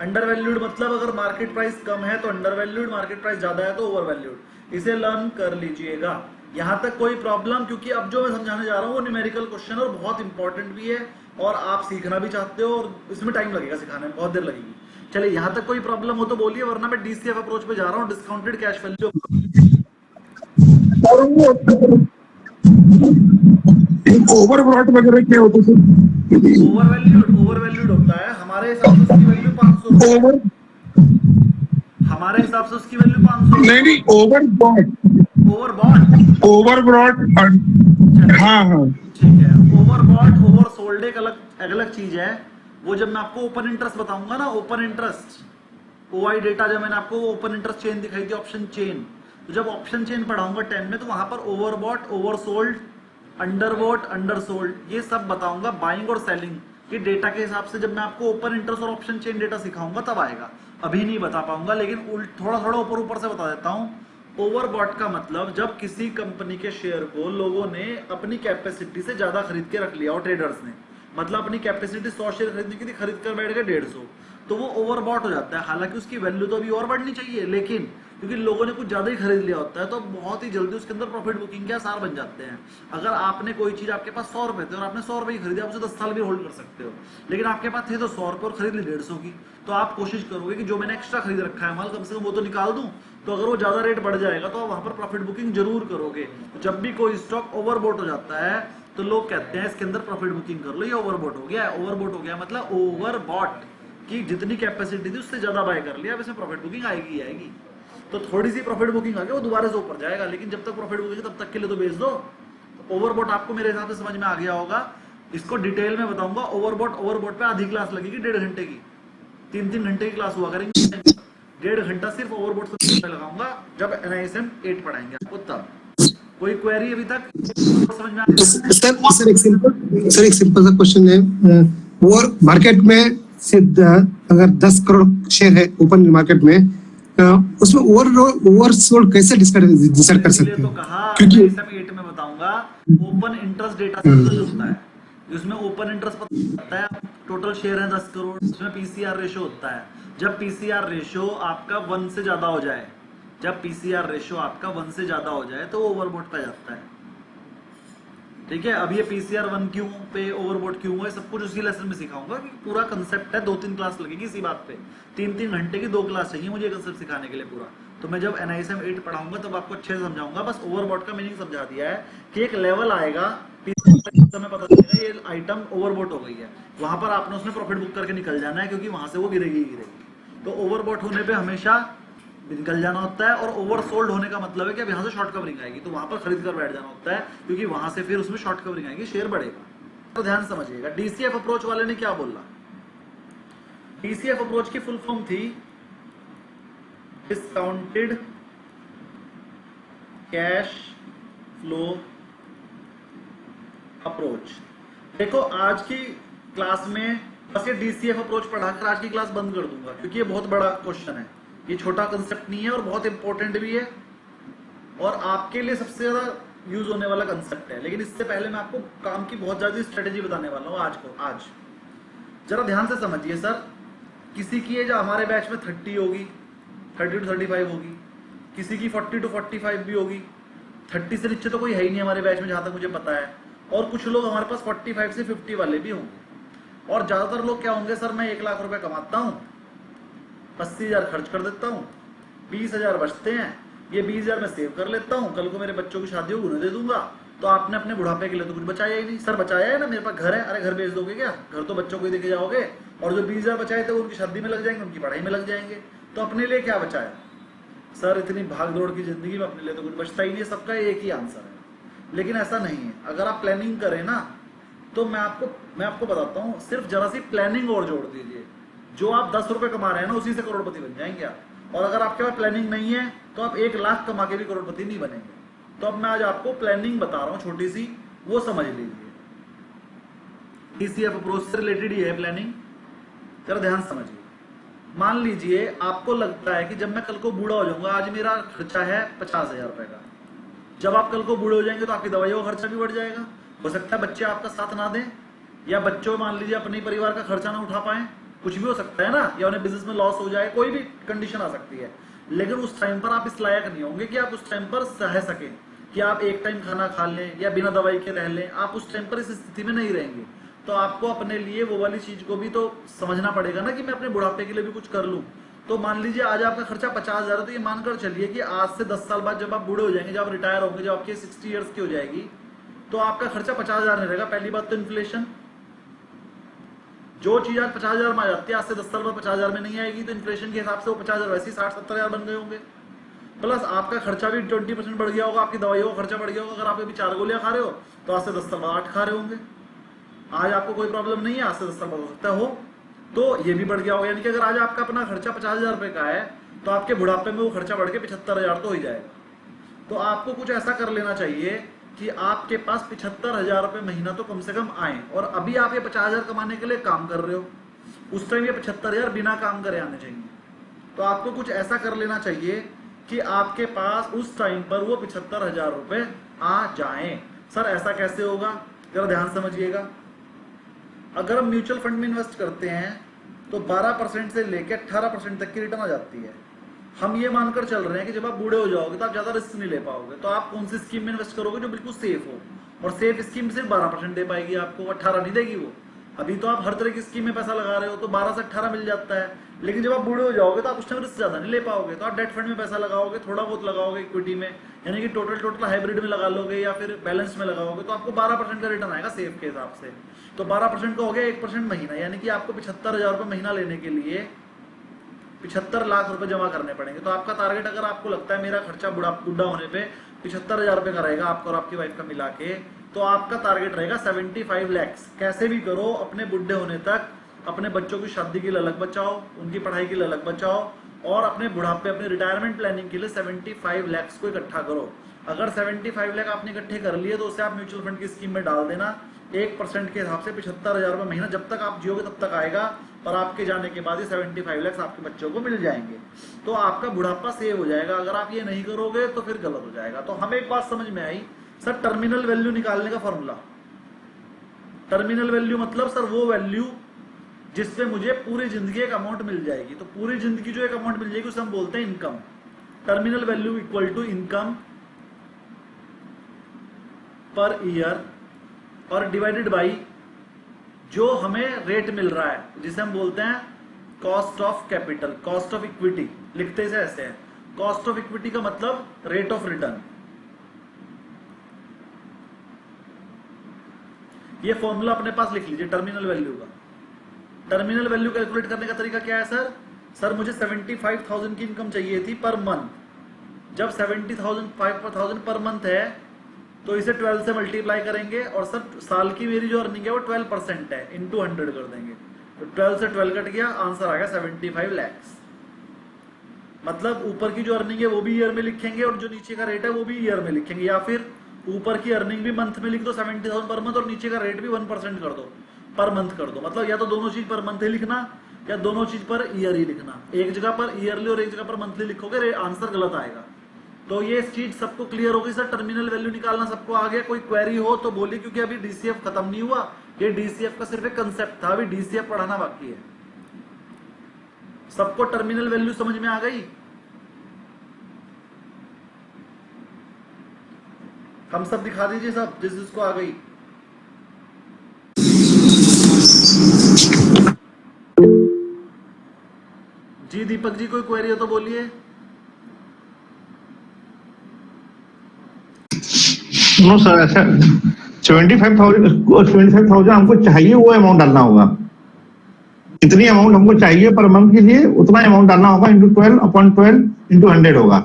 अंडर वैल्यूड मतलब अगर मार्केट प्राइस कम है तो अंडर वैल्यूड, मार्केट प्राइस ज्यादा है तो ओवर वैल्यूड। इसे लर्न कर लीजिएगा। यहां तक कोई प्रॉब्लम, क्योंकि अब जो मैं समझाने जा रहा हूं वो न्यूमेरिकल क्वेश्चन और बहुत इंपॉर्टेंट भी है, और आप सीखना भी चाहते हो और इसमें टाइम लगेगा, सिखाने में बहुत देर लगेगी। चलिए यहां तक कोई प्रॉब्लम हो तो बोलिए, वरना मैं डीसीएफ अप्रोच पे जा रहा हूं, डिस्काउंटेड कैश वैल्यू। ओवरब्रॉट वगैरह क्या होता है? ओवर वैल्यूड होता है, हमारे हिसाब से उसकी वैल्यू 500 ओवर हमारे हिसाब से उसकी वैल्यू 500। नहीं, ओवरबॉट ओवरबॉट, ओवरब्रॉट, हाँ हाँ ठीक है। ओवरबॉट ओवर सोल्ड एक अलग अलग चीज है। वो जब मैं आपको ओपन इंटरेस्ट बताऊंगा ना, ओपन इंटरेस्ट ओआई डेटा, जब मैंने आपको ओपन इंटरेस्ट चेन दिखाई थी, ऑप्शन चेन, तो जब ऑप्शन चेन पढ़ाऊंगा 10 में, तो वहां पर ओवरबॉट, ओवरसोल्ड, अंडरबॉट, अंडरसोल्ड, ये सब बताऊंगा। बाइंग और सेलिंग के डेटा के हिसाब से जब मैं आपको ओपन इंटरेस्ट और ऑप्शन चेन डेटा सिखाऊंगा तब आएगा, अभी नहीं बता पाऊंगा, लेकिन थोड़ा थोड़ा ऊपर ऊपर से बता देता हूं। ओवरबॉट का मतलब जब किसी कंपनी के शेयर को लोगों ने अपनी कैपेसिटी से ज्यादा खरीद के रख लिया, और ट्रेडर्स ने, मतलब अपनी कैपेसिटी 100 शेयर खरीदने की थी, खरीद कर बैठ गए 150, तो वो ओवरबॉट हो जाता है। हालांकि उसकी वैल्यू तो अभी और बढ़नी चाहिए, लेकिन क्योंकि लोगों ने कुछ ज्यादा ही खरीद लिया होता है तो बहुत ही जल्दी उसके अंदर प्रॉफिट बुकिंग के आसार बन जाते हैं। अगर आपने कोई चीज, आपके पास 100 रुपए थे और आपने 100 रुपए की खरीदी, आप उसे 10 साल भी होल्ड कर सकते हो, लेकिन आपके पास थे तो 100 रुपए और खरीद ली 150 की, तो आप कोशिश करोगे कि जो मैंने एक्स्ट्रा खरीद रखा है माल, कम से कम वो तो निकाल दूं। तो अगर वो ज्यादा रेट बढ़ जाएगा तो आप वहां पर प्रॉफिट बुकिंग जरूर करोगे। तो जब भी कोई स्टॉक ओवरबॉट हो जाता है तो लोग कहते हैं इसके अंदर प्रॉफिट बुकिंग कर लो, ये ओवरबॉट हो गया है। ओवरबॉट हो गया मतलब ओवरबॉट की जितनी कैपेसिटी थी उससे ज्यादा बाय कर लिया, अब इसमें प्रॉफिट बुकिंग आएगी ही आएगी। तो थोड़ी सी प्रॉफिट बुकिंग आ गई, वो दोबारा से ऊपर जाएगा, लेकिन जब तक प्रॉफिट बुकिंग तब तक के लिए तो बेच दो। ओवरबॉट आपको मेरे हिसाब से समझ में आ गया होगा, इसको डिटेल में बताऊंगा। ओवरबॉट पे आधी क्लास लगेगी 1.5 घंटे की, 3-3 घंटे की क्लास हुआ करेंगे। 1.5 घंटा सिर्फ ओवरबॉट से लगाऊंगा जब NISM 8 पढ़ाएंगे आपको तब। कोई क्वेरी अभी तक समझ में आ गया? सर एक सिंपल सा क्वेश्चन है। और मार्केट में अगर 10 करोड़ शेयर है ओपन मार्केट में, उसमें ओवरसोल्ड कैसे डिसाइड कर सकते तो हैं? कहा क्योंकि NISM 8 में बताऊंगा, ओपन इंटरेस्ट डेटा से होता है, इसमें ओपन इंटरेस्ट पता है, टोटल शेयर है 10 करोड़, उसमें PCR रेशियो होता है। जब PCR रेशियो आपका 1 से ज्यादा हो जाए, जब PCR रेशियो आपका 1 से ज्यादा हो जाए तो ओवरबॉट पे जाता है। ठीक है, अब ये PCR 1 क्यों पे ओवरबॉट क्यों है, सब कुछ उसी लेसन में सिखाऊंगा कि पूरा कंसेप्ट है। 2-3 क्लास लगेगी इसी बात पे, 3-3 घंटे की 2 क्लास चाहिए मुझे कंसेप्ट सिखाने के लिए पूरा। तो मैं जब NISM 8 पढ़ाऊंगा तब आपको अच्छे से समझाऊंगा। बस ओवरबॉट का मीनिंग समझा दिया है कि एक लेवल आएगा, हमें पता चलेगा ये आइटम ओवरबॉट हो गई है, वहां पर आपने उसमें प्रॉफिट बुक करके निकल जाना है, क्योंकि वहां से वो गिरेगी। तो ओवरबॉट होने पे हमेशा निकल जाना होता है, और ओवरसोल्ड होने का मतलब है कि अब यहाँ से शॉर्ट कवरिंग आएगी तो वहां पर खरीद कर बैठ जाना होता है, क्योंकि वहां से फिर उसमें शॉर्ट कवरिंग आएगी, शेयर बढ़ेगा। तो ध्यान समझिएगा, DCF अप्रोच वाले ने क्या बोला। DCF अप्रोच की फुल फॉर्म थी डिस्काउंटेड कैश फ्लो अप्रोच। देखो आज की क्लास में बस ये DCF अप्रोच पढ़ाकर आज की क्लास बंद कर दूंगा, क्योंकि ये बहुत बड़ा क्वेश्चन है, ये छोटा कंसेप्ट नहीं है और बहुत इंपॉर्टेंट भी है, और आपके लिए सबसे ज्यादा यूज होने वाला कंसेप्ट है। लेकिन इससे पहले मैं आपको काम की बहुत ज्यादा स्ट्रेटेजी बताने वाला हूँ आज जरा ध्यान से समझिए सर, किसी की एज हमारे बैच में 30 होगी, 30 to 35 होगी, किसी की 40 to 45 भी होगी, 30 से नीचे तो कोई है ही नहीं हमारे बैच में जहां तक मुझे पता है, और कुछ लोग हमारे पास 45 से 50 वाले भी होंगे। और ज्यादातर लोग क्या होंगे, सर मैं 1 लाख रुपए कमाता हूँ, 80,000 खर्च कर देता हूँ, 20,000 बचते हैं, ये 20,000 मैं सेव कर लेता हूँ, कल को मेरे बच्चों की शादी होगी उन्हें दे दूंगा। तो आपने अपने बुढ़ापे के लिए तो कुछ बचाया ही नहीं। सर बचाया है ना, मेरे पास घर है, अरे घर बेच दोगे क्या? घर तो बच्चों को ही देके जाओगे, और जो 20,000 बचाए थे वो उनकी शादी में लग जाएंगे, उनकी पढ़ाई में लग जाएंगे, तो अपने लिए क्या बचाया? सर इतनी भाग दौड़ की जिंदगी में अपने लिए तो कुछ बचता ही नहीं है, सबका एक ही आंसर है। लेकिन ऐसा नहीं है, अगर आप प्लानिंग करें ना, तो मैं आपको बताता हूँ, सिर्फ जरा सी प्लानिंग और जोड़ दीजिए, जो आप 10 रुपए कमा रहे हैं ना, उसी से करोड़पति बन जाएंगे आप। और अगर आपके पास प्लानिंग नहीं है तो आप 1 लाख कमा के भी करोड़पति नहीं बनेंगे। तो अब मैं आज आपको प्लानिंग बता रहा हूं छोटी सी, वो समझ लीजिए। DCF अप्रोच से रिलेटेड ही है प्लानिंग, जरा ध्यान समझिए। मान लीजिए आपको लगता है कि जब मैं कल को बूढ़ा हो जाऊंगा, आज मेरा खर्चा है 50,000 रुपए का, जब आप कल को बूढ़े हो जाएंगे तो आपकी दवाइयों का खर्चा भी बढ़ जाएगा। हो सकता है बच्चे आपका साथ ना दें, या बच्चों मान लीजिए अपने परिवार का खर्चा ना उठा पाए, कुछ भी हो सकता है ना, या उन्हें बिजनेस में लॉस हो जाए, कोई भी कंडीशन आ सकती है। लेकिन उस टाइम पर आप इस लायक नहीं होंगे कि आप उस टाइम पर सह सकें कि आप एक टाइम खाना खा लें या बिना दवाई के रह लें। आप उस टाइम पर इस स्थिति में नहीं रहेंगे। तो आपको अपने लिए वो वाली चीज को भी तो समझना पड़ेगा ना कि मैं अपने बुढ़ापे के लिए भी कुछ कर लूं। तो मान लीजिए आज आपका खर्चा 50,000 है, तो ये मानकर चलिए कि आज से 10 साल बाद जब आप बूढ़े हो जाएंगे, जब आप रिटायर होंगे, जब आपकी 60 ईयर्स की हो जाएगी, तो आपका खर्चा 50,000 नहीं रहेगा। पहली बात तो इन्फ्लेशन, जो चीज आज 50,000 में आ जाती है, आज से 10 साल बाद 50,000 में नहीं आएगी, तो इन्फ्लेशन के हिसाब से वो 50,000 वैसे ही 60-70,000 बन गए होंगे। प्लस आपका खर्चा भी 20% बढ़ गया होगा, आपकी दवाइयों का खर्चा बढ़ गया होगा। अगर आप अभी 4 गोलियां खा रहे हो तो आज से 10 साल बाद 8 खा रहे होंगे। आज आपको कोई प्रॉब्लम नहीं है, आज से 10 साल बाद हो सकता हो तो ये भी बढ़ गया होगा। यानी कि अगर आज आपका अपना खर्चा 50,000 रुपए का है, तो आपके बुढ़ापे में वो खर्चा बढ़ के 75,000 तो हो ही जाएगा। तो आपको कुछ ऐसा कर लेना चाहिए कि आपके पास 75,000 रुपए महीना तो कम से कम आए। और अभी आप ये 50,000 कमाने के लिए काम कर रहे हो, उस टाइम ये 75,000 बिना काम करे आने चाहिए। तो आपको कुछ ऐसा कर लेना चाहिए कि आपके पास उस टाइम पर वो 75,000 रुपए आ जाएं। सर ऐसा कैसे होगा, जरा ध्यान समझिएगा। अगर हम म्यूचुअल फंड में इन्वेस्ट करते हैं तो 12% से लेकर 18% तक की रिटर्न आ जाती है। हम ये मानकर चल रहे हैं कि जब आप बूढ़े हो जाओगे तो आप ज्यादा रिस्क नहीं ले पाओगे, तो आप कौन सी स्कीम में इन्वेस्ट करोगे जो बिल्कुल सेफ हो, और सेफ स्कीम सिर्फ 12% दे पाएगी आपको, 18 नहीं देगी वो। अभी तो आप हर तरह की स्कीम में पैसा लगा रहे हो तो 12 से 18 मिल जाता है, लेकिन जब आप बूढ़े हो जाओगे तो आप उस टाइम रिस्क ज्यादा नहीं ले पाओगे। तो आप डेट फंड में पैसा लगाओगे, थोड़ा बहुत लगाओगे इक्विटी में, यानी कि टोटल हाइब्रिड में लगा लोगे या फिर बैलेंस में लगाओगे, तो आपको 12% का रिटर्न आएगा सेफ के हिसाब से। तो 12% का हो गया 1% महीना, यानी कि आपको 75,000 रुपए महीना लेने के लिए 75 लाख रुपए जमा करने पड़ेंगे। तो आपका टारगेट, अगर आपको लगता है मेरा खर्चा बुढ़ा होने पे 75,000 रुपए का रहेगा आपका और आपकी वाइफ का मिला के, तो आपका टारगेट रहेगा 75 lakhs। कैसे भी करो अपने बुढ़े होने तक अपने बच्चों की शादी के लिए अलग बचाओ, उनकी पढ़ाई के लिए अलग बचाओ, और अपने बुढ़ापे अपने रिटायरमेंट प्लानिंग के लिए 75 lakhs को इकट्ठा करो। अगर 75 लाख आपने इकट्ठे कर लिए तो उसे आप म्यूचुअल फंड की स्कीम में डाल देना। 1% के हिसाब से 75,000 रुपए महीना जब तक आप जियोगे तब तक आएगा, और आपके जाने के बाद ही 75 लाख आपके बच्चों को मिल जाएंगे। तो आपका बुढ़ापा सेव हो जाएगा। अगर आप ये नहीं करोगे तो फिर गलत हो जाएगा। तो हमें एक बात समझ में आई सर, टर्मिनल वैल्यू निकालने का फॉर्मूला। टर्मिनल वैल्यू मतलब सर वो वैल्यू जिससे मुझे पूरी जिंदगी एक अमाउंट मिल जाएगी। तो पूरी जिंदगी जो एक अमाउंट मिल जाएगी उसे हम बोलते हैं income. Terminal value equal to income per year और डिवाइडेड बाई जो हमें रेट मिल रहा है, जिसे हम बोलते हैं cost of capital, cost of equity. लिखते इसे ऐसे हैं, कॉस्ट ऑफ इक्विटी का मतलब रेट ऑफ रिटर्न। ये फॉर्मूला अपने पास लिख लीजिए टर्मिनल वैल्यू का। टर्मिनल वैल्यू कैलकुलेट करने का तरीका क्या है सर? सर मुझे 75,000 की इनकम चाहिए थी पर मंथ। जब 70,000 पर मंथ है तो इसे 12 से मल्टीप्लाई करेंगे, और सर साल की मेरी जो अर्निंग है वो 12% है, इंटू 100 कर देंगे। तो 12 से 12 कट गया, आंसर आ गया 75 lakhs। मतलब ऊपर की जो अर्निंग है वो भी ईयर में लिखेंगे और जो नीचे का रेट है वो भी ईयर में लिखेंगे, या फिर ऊपर की अर्निंग भी मंथ में लिख दो 70,000 पर मंथ, और नीचे का रेट भी 1% कर दो, पर मंथ कर दो। मतलब या तो दोनों चीज पर मंथ ही लिखना या दोनों चीज पर ईयर ही लिखना। एक जगह पर ईयरली और एक जगह पर मंथली लिखोगे आंसर गलत आएगा। तो ये चीज सबको क्लियर होगी सर। टर्मिनल वैल्यू निकालना सबको आ गया? कोई क्वेरी हो तो बोलिए, क्योंकि अभी डीसीएफ खत्म नहीं हुआ, ये डीसीएफ का सिर्फ एक कंसेप्ट था, अभी डीसीएफ पढ़ाना बाकी है। सबको टर्मिनल वैल्यू समझ में आ गई? हम सब दिखा दीजिए सब, जिसको आ गई। जी दीपक जी, कोई क्वेरी हो तो बोलिए। नो सर, ऐसा 75,000 हमको चाहिए, वो अमाउंट डालना होगा। कितनी अमाउंट हमको चाहिए पर मंथ के लिए, उतना अमाउंट डालना होगा, इंटू 12/12 इंटू 100 होगा।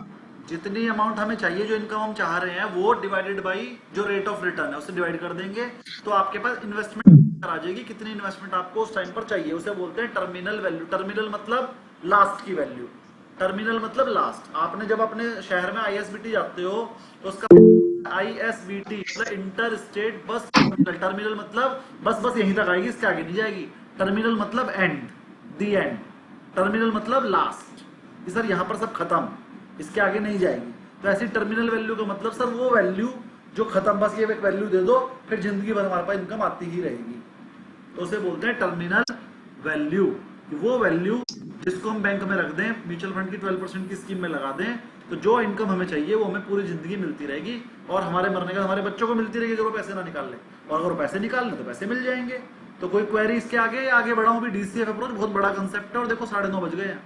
जितनी अमाउंट हमें चाहिए, जो इनकम हम चाह रहे हैं, वो डिवाइडेड बाई जो रेट ऑफ रिटर्न है उससे डिवाइड कर देंगे, तो आपके पास इन्वेस्टमेंट आ जाएगी। कितनी इन्वेस्टमेंट आपको उस टाइम पर चाहिए, उसे बोलते हैं टर्मिनल वैल्यू। टर्मिनल मतलब लास्ट की वैल्यू, टर्मिनल मतलब लास्ट। आपने जब अपने शहर में आईएसबीटी जाते हो तो उसका आईएसबीटी मतलब inter state bus terminal. Terminal मतलब बस यहीं तक आएगी, इसके आगे नहीं जाएगी। टर्मिनल मतलब एंड, दी एंड। टर्मिनल मतलब लास्ट, सर यहाँ पर सब खत्म, इसके आगे नहीं जाएगी। तो ऐसी टर्मिनल वैल्यू का मतलब सर वो वैल्यू जो खत्म, बस ये एक वैल्यू दे दो, फिर जिंदगी भर हमारे पास इनकम आती ही रहेगी। तो उसे बोलते हैं टर्मिनल वैल्यू। वो वैल्यू जिसको हम बैंक में रख दें, म्यूचुअल फंड की 12% की स्कीम में लगा दें, तो जो इनकम हमें चाहिए वो हमें पूरी जिंदगी मिलती रहेगी, और हमारे मरने का हमारे बच्चों को मिलती रहेगी अगर वो पैसे ना निकाल ले। और अगर वो पैसे निकाल ले तो पैसे मिल जाएंगे। तो कोई क्वेरी इसके आगे बढ़ाऊं भी? डीसीएफ अप्रोच बहुत बड़ा कंसेप्ट है, और देखो 9:30 बज गए हैं।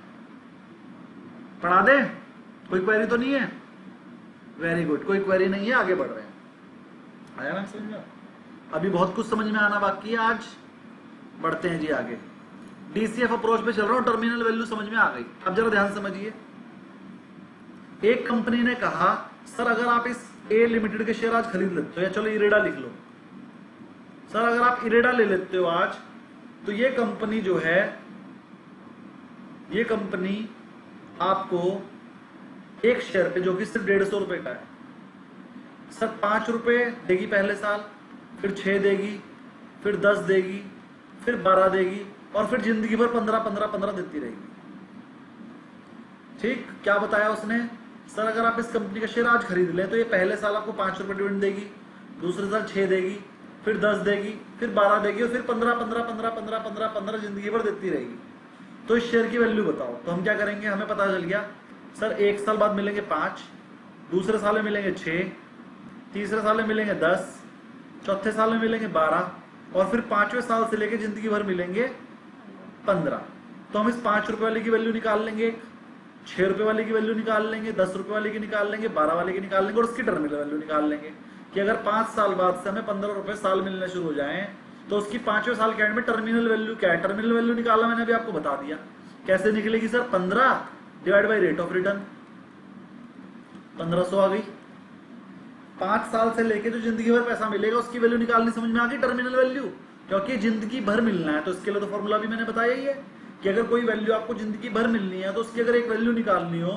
पढ़ा दे? कोई क्वेरी तो नहीं है? वेरी गुड, कोई क्वेरी नहीं है, आगे बढ़ रहे हैं। आया ना समझ में? अभी बहुत कुछ समझ में आना बाकी है, आज बढ़ते हैं जी आगे। डीसीएफ अप्रोच पे चल रहा हूं, टर्मिनल वैल्यू समझ में आ गई। अब जरा ध्यान समझिए। एक कंपनी ने कहा सर अगर आप इस ए लिमिटेड के शेयर आज खरीद लेते हो, या चलो इरेडा लिख लो, सर अगर आप इरेडा ले लेते हो आज, तो ये कंपनी जो है, ये कंपनी आपको एक शेयर पे, जो कि सिर्फ 150 रुपए का है, सर 5 रुपए देगी पहले साल, फिर 6 देगी, फिर 10 देगी, फिर 12 देगी, और फिर जिंदगी भर 15 देती रहेगी। ठीक, क्या बताया उसने? सर अगर आप इस कंपनी का शेयर आज खरीद लें तो ये पहले साल आपको 5 रुपए डिविडेंड देगी, दूसरे साल 6 देगी, फिर 10 देगी, फिर 12 देगी, और फिर 15 जिंदगी भर देती रहेगी। तो इस शेयर की वैल्यू बताओ। तो हम क्या करेंगे, हमें पता चल गया सर एक साल बाद मिलेंगे 5, दूसरे साल में मिलेंगे 6, तीसरे साल में मिलेंगे 10, चौथे साल में मिलेंगे 12, और फिर 5वें साल से लेके जिंदगी भर मिलेंगे 15। तो हम इस 5 रुपए वाले की वैल्यू निकाल लेंगे, 6 रुपए वाले की वैल्यू निकाल लेंगे, 10 रुपए वाले की निकाल लेंगे, 12 वाले की निकाल लेंगे, और उसकी टर्मिनल वैल्यू निकाल लेंगे कि अगर 5 साल बाद से हमें 15 रुपए साल मिलने शुरू हो जाएं, तो उसकी 5वें साल के एंड में टर्मिनल वैल्यू क्या है। टर्मिनल वैल्यू निकालना मैंने अभी आपको बता दिया। कैसे निकलेगी sir? 15 divide by rate of return, 1500 आ गई। 5 साल से लेके जो जिंदगी भर पैसा मिलेगा उसकी वैल्यू निकालनी समझ में आ गई, टर्मिनल वैल्यू, क्योंकि जिंदगी भर मिलना है। तो इसके लिए तो फॉर्मूला भी मैंने बताया ही है कि अगर कोई वैल्यू आपको जिंदगी भर मिलनी है तो उसकी अगर एक वैल्यू निकालनी हो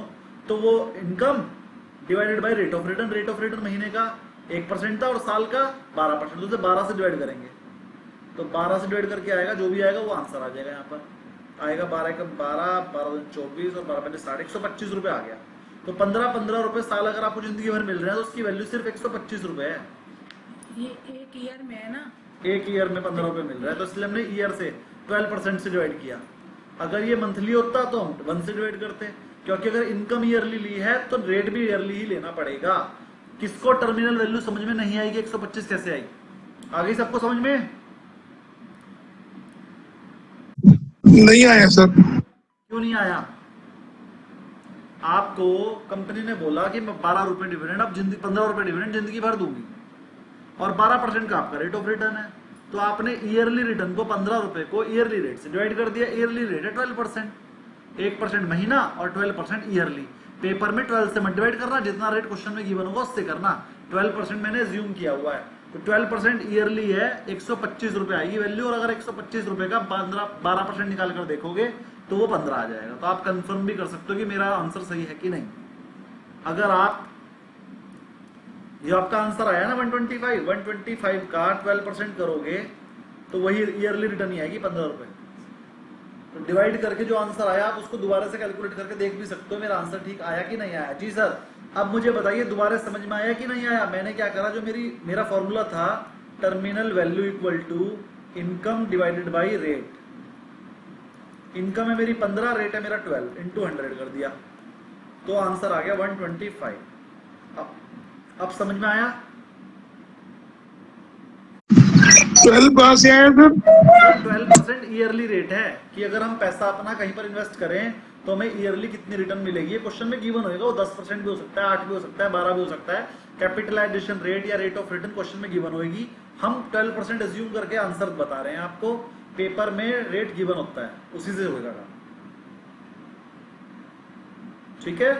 तो वो income divided by rate of return. Rate of return महीने का 1% था और साल का 12%, तो उसे 12 से डिवाइड करेंगे, तो 12 से डिवाइड करके आएगा, जो भी आएगा वो आंसर आ जाएगा। यहाँ पर आएगा 12 का 12, 12 24 और 12 60, 125 रुपए आ गया। तो 15 रुपए साल अगर आपको जिंदगी भर मिल रहे हैं तो उसकी वैल्यू सिर्फ 125 रुपए है। ये एक ईयर में है ना? एक ईयर में 15 रुपए मिल रहा है, तो इसलिए हमने ईयर से 12% से डिवाइड किया। अगर ये मंथली होता तो हम 1 से डिवाइड करते, क्योंकि अगर इनकम ईयरली ली है तो रेट भी ईयरली ही लेना पड़ेगा। किसको टर्मिनल वैल्यू समझ में नहीं आएगी 125 कैसे आई? आ गई सबको समझ में? नहीं आया सर। क्यों नहीं आया? आपको कंपनी ने बोला कि मैं 12 रुपए डिविडेंड, अब 15 रुपए डिविडेंड जिंदगी भर दूंगी, और 12% का आपका रेट ऑफ रिटर्न है। तो आपने ईयरली रिटर्न को 15 रुपए को ईयरली रेट से डिवाइड कर दिया। ईयरली रेट है 12%, 1% महीना और 12% ईयरली। पेपर में 12 से मत डिवाइड करना, जितना रेट क्वेश्चन में गिवन होगा उससे करना। 12% मैंने अज्यूम किया हुआ है, तो 12% ईयरली है, 125 रुपए आएगी वैल्यू। और अगर 125 रुपए का 12% निकाल कर देखोगे तो वो 15 आ जाएगा। तो आप कंफर्म भी कर सकते हो कि मेरा आंसर सही है कि नहीं। अगर आप, ये आपका आंसर आया ना 125 का 12% करोगे तो वही ईयरली रिटर्न ही आएगी 15 रुपए। तो डिवाइड करके जो आंसर आया आप उसको दोबारा से कैलकुलेट करके देख भी सकते हो मेरा आंसर ठीक आया कि नहीं आया। जी सर, अब मुझे बताइए दोबारा समझ में आया कि नहीं आया? मैंने क्या करा, जो मेरा फॉर्मूला था terminal value equal to income divided by rate. Income है मेरी 15, रेट है मेरा 12, इंटू 100 कर दिया तो आंसर आ गया 125। अब समझ में आया? 12 कहाँ से आया फिर? सर 12% ईयरली रेट है कि अगर हम पैसा अपना कहीं पर इन्वेस्ट करें तो हमें ईयरली कितनी रिटर्न मिलेगी। ये क्वेश्चन में गिवन होगा, वो 10% भी हो सकता है, 8 भी हो सकता है, 12 भी हो सकता है। कैपिटलाइजेशन रेट या रेट ऑफ रिटर्न क्वेश्चन में गिवन होगी। हम 12% एज्यूम करके आंसर बता रहे हैं आपको। पेपर में रेट गिवन होता है, उसी से होगा। ठीक है,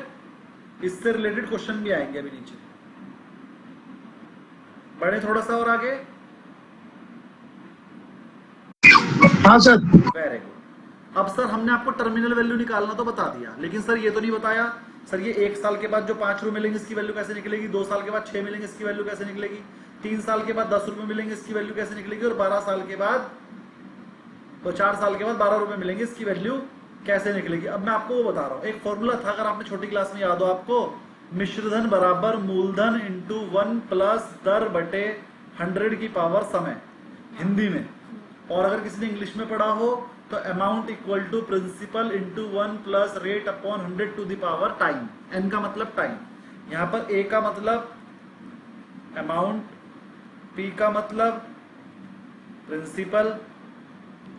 इससे रिलेटेड क्वेश्चन भी आएंगे अभी नीचे। बढ़े थोड़ा सा और आगे। हाँ सर। Very good. अब सर हमने आपको टर्मिनल वैल्यू निकालना तो बता दिया, लेकिन सर ये तो नहीं बताया सर ये 1 साल के बाद जो 5 रुपए मिलेंगे इसकी वैल्यू कैसे निकलेगी, 2 साल के बाद 6 मिलेंगे इसकी वैल्यू कैसे निकलेगी, 3 साल के बाद 10 रुपए मिलेंगे इसकी वैल्यू कैसे निकलेगी, और 12 साल के बाद तो 4 साल के बाद 12 रुपए मिलेंगे इसकी वैल्यू कैसे निकलेगी। अब मैं आपको वो बता रहा हूं, एक फॉर्मूला था अगर आपने छोटी क्लास में याद हो आपको, मिश्रधन बराबर मूलधन इंटू 1 प्लस दर बटे 100 की पावर समय, हिंदी में। और अगर किसी ने इंग्लिश में पढ़ा हो तो amount equal to principal into 1 plus rate upon 100 to the power time. N का मतलब टाइम, यहां पर ए का मतलब अमाउंट, पी का मतलब प्रिंसिपल,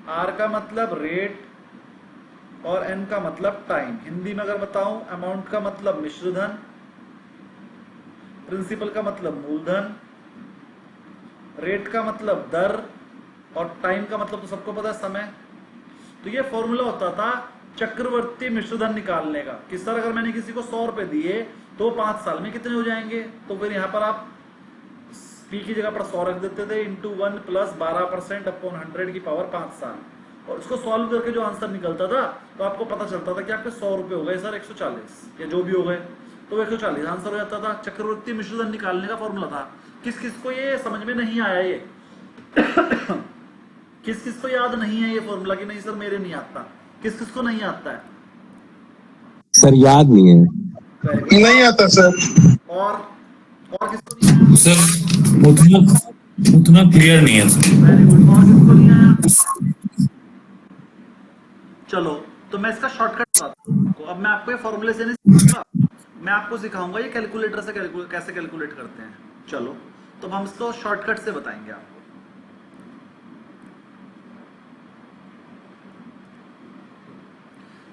आर का मतलब रेट और एन का मतलब टाइम। हिंदी में अगर बताऊं, अमाउंट का मतलब मिश्रधन, प्रिंसिपल का मतलब मूलधन, रेट का मतलब दर और टाइम का मतलब तो सबको पता है समय। तो ये फॉर्मूला होता था चक्रवर्ती मिश्रधन निकालने का कि सर अगर मैंने किसी को 100 रुपए दिए तो 5 साल में कितने हो जाएंगे। तो फिर यहां पर आप पी की जगह पर 100 रख देते थे इंटू 1 प्लस 12% अपॉन 100 की पावर 5 साल, और इसको सॉल्व करके जो आंसर निकलता था तो आपको पता चलता था कि आपके 100 रुपए हो गए सर 140 या जो भी हो गए, तो 140 आंसर हो जाता था। चक्रवर्ती मिश्रधन निकालने का फॉर्मूला था। किस किस को ये समझ में नहीं आया, ये किस किस को याद नहीं है ये फॉर्मूला कि नहीं सर मेरे नहीं आता, किस किस को नहीं आता है? सर याद नहीं है। Very good. नहीं आता सर। और किसको नहीं आया? सर उतना क्लियर नहीं है सर। Very good. और किसको नहीं आया? चलो तो मैं इसका शॉर्टकट बताता हूं आपको। अब मैं आपको ये फॉर्मूले से नहीं सिखाऊंगा, मैं आपको सिखाऊंगा ये कैलकुलेटर से कैसे कैलकुलेट करते हैं। चलो तो हम इसको शॉर्टकट से बताएंगे आपको।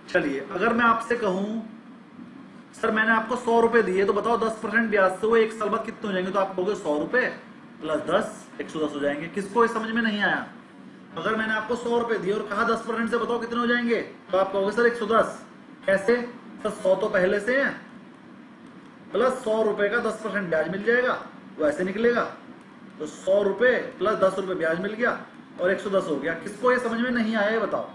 चलिए अगर मैं आपसे कहूं सर मैंने आपको 100 रुपए दिए तो बताओ 10% ब्याज से वो 1 साल बाद कितने हो जाएंगे, तो आप कहोगे 100 रुपए प्लस 10 110 हो जाएंगे। किसको ये समझ में नहीं आया? अगर मैंने आपको 100 रुपए दिए और कहा 10% से बताओ कितने हो जाएंगे, तो आप कहोगे सर 110। कैसे सर? 100 तो पहले से है प्लस 100 रुपए का 10% ब्याज मिल जाएगा, वो ऐसे निकलेगा। तो 100 रुपए प्लस 10 रुपए ब्याज मिल गया और 110 हो गया। किसको ये समझ में नहीं आया ये बताओ?